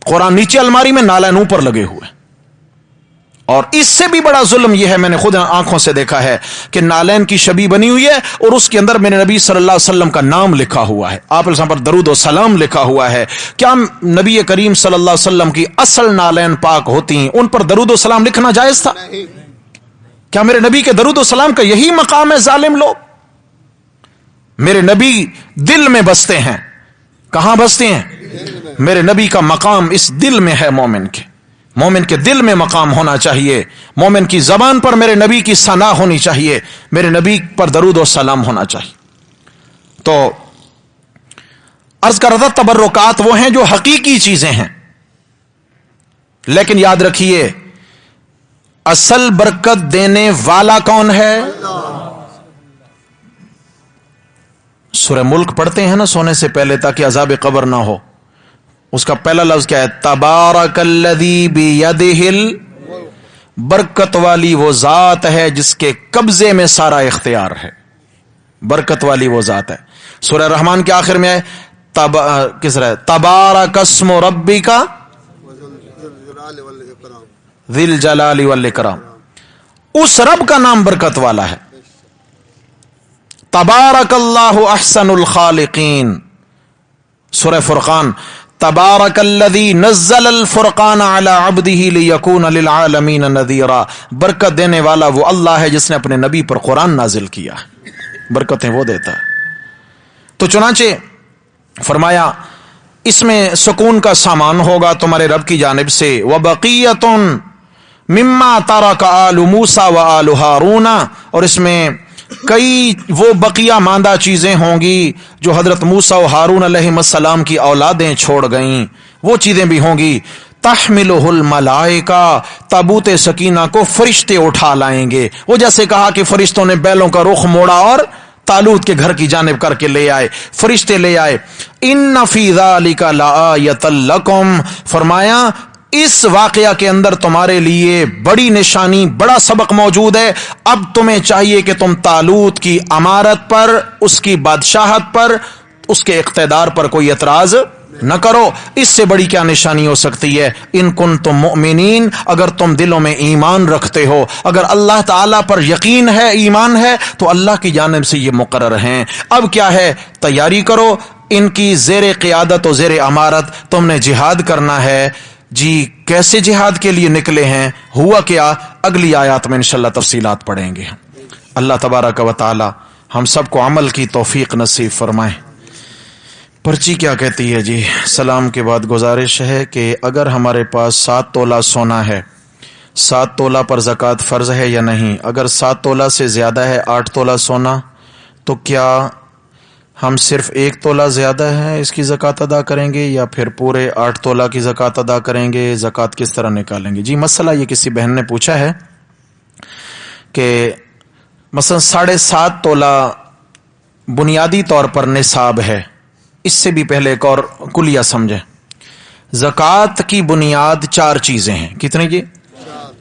قرآن نیچے الماری میں, نالین اوپر لگے ہوئے. اور اس سے بھی بڑا ظلم یہ ہے, میں نے خود آنکھوں سے دیکھا ہے کہ نالین کی شبیہ بنی ہوئی ہے اور اس کے اندر میرے نبی صلی اللہ علیہ وسلم کا نام لکھا ہوا ہے, آپ علیہ پر درود و سلام لکھا ہوا ہے. کیا نبی کریم صلی اللہ علیہ وسلم کی اصل نالین پاک ہوتی ہیں, ان پر درود و سلام لکھنا جائز تھا؟ کیا میرے نبی کے درود و سلام کا یہی مقام ہے؟ ظالم لوگ, میرے نبی دل میں بستے ہیں. کہاں بستے ہیں؟ میرے نبی کا مقام اس دل میں ہے. مومن کے دل میں مقام ہونا چاہیے, مومن کی زبان پر میرے نبی کی ثنا ہونی چاہیے, میرے نبی پر درود و سلام ہونا چاہیے. تو عرض کر رہا تھا, تبرکات وہ ہیں جو حقیقی چیزیں ہیں, لیکن یاد رکھیے اصل برکت دینے والا کون ہے؟ سورہ ملک پڑھتے ہیں نا سونے سے پہلے تاکہ عذاب قبر نہ ہو. اس کا پہلا لفظ کیا ہے؟ تبارک الذی بیدہ برکت والی وہ ذات ہے جس کے قبضے میں سارا اختیار ہے. برکت والی وہ ذات ہے. سورہ رحمان کے آخر میں ہے کس طرح تبارک اسم ربک ذی الجلال والاکرام, اس رب کا نام برکت والا ہے. تبارک اللہ احسن الخالقین, سورہ فرقان تبارک الذی نزل الفرقان علی عبدہ لیکون للعالمین نذیرا, برکت دینے والا وہ اللہ ہے جس نے اپنے نبی پر قرآن نازل کیا, برکتیں وہ دیتا ہے. تو چنانچہ فرمایا اس میں سکون کا سامان ہوگا تمہارے رب کی جانب سے. وبقیۃ مما ترک آل موسیٰ و آل ہارون, اور اس میں کئی وہ بقیہ ماندہ چیزیں ہوں گی جو حضرت موسیٰ و ہارون علیہ السلام کی اولادیں چھوڑ گئیں, وہ چیزیں بھی ہوں گی. تحملہ الملائکہ, تابوت سکینہ کو فرشتے اٹھا لائیں گے. وہ جیسے کہا کہ فرشتوں نے بیلوں کا رخ موڑا اور طالوت کے گھر کی جانب کر کے لے آئے, فرشتے لے آئے. ان فی ذلک لآیۃ لکم, فرمایا اس واقعہ کے اندر تمہارے لیے بڑی نشانی, بڑا سبق موجود ہے. اب تمہیں چاہیے کہ تم طالوت کی امارت پر, اس کی بادشاہت پر, اس کے اقتدار پر کوئی اعتراض نہ کرو. اس سے بڑی کیا نشانی ہو سکتی ہے؟ ان کنتم مؤمنین, اگر تم دلوں میں ایمان رکھتے ہو, اگر اللہ تعالیٰ پر یقین ہے, ایمان ہے, تو اللہ کی جانب سے یہ مقرر ہیں. اب کیا ہے؟ تیاری کرو, ان کی زیر قیادت و زیر امارت تم نے جہاد کرنا ہے. جی کیسے جہاد کے لیے نکلے ہیں, ہوا کیا, اگلی آیات میں انشاءاللہ تفصیلات پڑھیں گے. اللہ تبارک و تعالی ہم سب کو عمل کی توفیق نصیب فرمائے. پرچی کیا کہتی ہے جی؟ سلام کے بعد گزارش ہے کہ اگر ہمارے پاس 7 تولہ سونا ہے, 7 تولہ پر زکوٰۃ فرض ہے یا نہیں؟ اگر 7 تولہ سے زیادہ ہے 8 تولہ سونا, تو کیا ہم صرف 1 تولہ زیادہ ہے اس کی زکوٰۃ ادا کریں گے یا پھر پورے 8 تولہ کی زکوٰۃ ادا کریں گے؟ زکوٰۃ کس طرح نکالیں گے؟ جی مسئلہ یہ کسی بہن نے پوچھا ہے کہ مثلا 7.5 تولہ بنیادی طور پر نصاب ہے. اس سے بھی پہلے ایک اور کلیہ سمجھیں. زکوٰۃ کی بنیاد 4 چیزیں ہیں. کتنی جی؟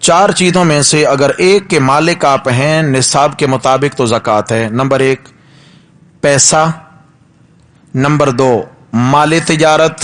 4 چیزوں میں سے اگر ایک کے مالک آپ ہیں نصاب کے مطابق تو زکوٰۃ ہے. نمبر 1 پیسہ, نمبر 2 مال تجارت,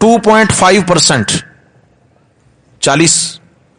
2.5%। 40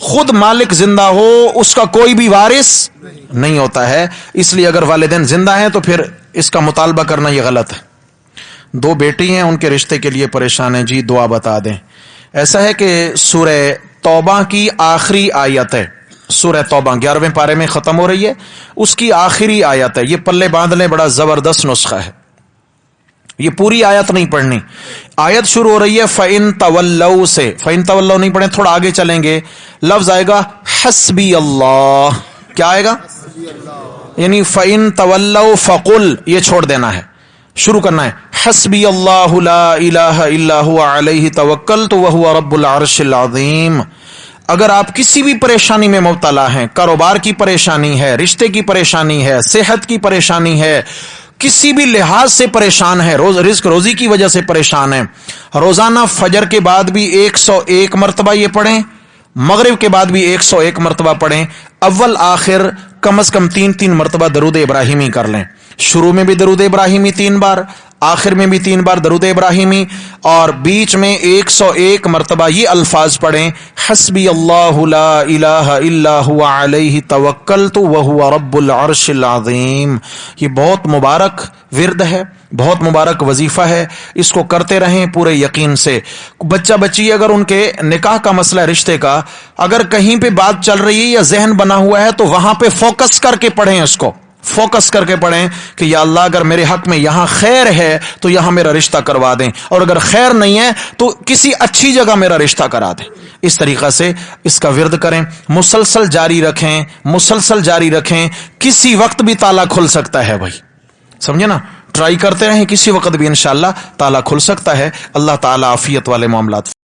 خود مالک زندہ ہو اس کا کوئی بھی وارث نہیں ہوتا ہے. اس لیے اگر والدین زندہ ہیں تو پھر اس کا مطالبہ کرنا یہ غلط ہے. 2 بیٹی ہیں، ان کے رشتے کے لیے پریشان ہیں، جی دعا بتا دیں. ایسا ہے کہ سورہ توبہ کی آخری آیت ہے، سورہ توبہ 11ویں پارے میں ختم ہو رہی ہے، اس کی آخری آیت ہے. یہ پلے باندھ لیں، بڑا زبردست نسخہ ہے. یہ پوری آیت نہیں پڑھنی. آیت شروع ہو رہی ہے فَإِن تَوَلَّوْا سے. فَإِن تَوَلَّوْا نہیں پڑھیں، تھوڑا آگے چلیں گے، لفظ آئے گا حسبی اللہ. کیا آئے گا؟ یعنی فَإِن تَوَلَّوْا فَقُلْ، یہ چھوڑ دینا ہے، شروع کرنا ہے حسبی اللہ لا الہ الا هو علیہ توکلت وہو رب العرش العظیم. اگر آپ کسی بھی پریشانی میں مبتلا ہیں، کاروبار کی پریشانی ہے، رشتے کی پریشانی ہے، صحت کی پریشانی ہے، کسی بھی لحاظ سے پریشان ہے، رزق روزی کی وجہ سے پریشان ہے، روزانہ فجر کے بعد بھی 101 مرتبہ یہ پڑھیں، مغرب کے بعد بھی 101 مرتبہ پڑھیں، اول آخر کم از کم 3 مرتبہ درود ابراہیمی کر لیں. شروع میں بھی درود ابراہیمی 3 بار، آخر میں بھی 3 بار درود ابراہیمی، اور بیچ میں 101 مرتبہ یہ الفاظ پڑھیں حسبی اللہ لا الہ الا هو علیہ توکلت وہو رب العرش العظیم. یہ بہت مبارک ورد ہے، بہت مبارک وظیفہ ہے، اس کو کرتے رہیں پورے یقین سے. بچہ بچی اگر ان کے نکاح کا مسئلہ رشتے کا اگر کہیں پہ بات چل رہی ہے یا ذہن بنا ہوا ہے تو وہاں پہ فوکس کر کے پڑھیں، اس کو فوکس کر کے پڑھیں کہ یا اللہ اگر میرے حق میں یہاں خیر ہے تو یہاں میرا رشتہ کروا دیں، اور اگر خیر نہیں ہے تو کسی اچھی جگہ میرا رشتہ کرا دیں. اس طریقہ سے اس کا ورد کریں، مسلسل جاری رکھیں، مسلسل جاری رکھیں. کسی وقت بھی تالا کھل سکتا ہے بھائی، سمجھے نا، ٹرائی کرتے رہیں، کسی وقت بھی انشاءاللہ تالا کھل سکتا ہے. اللہ تعالیٰ عافیت والے معاملات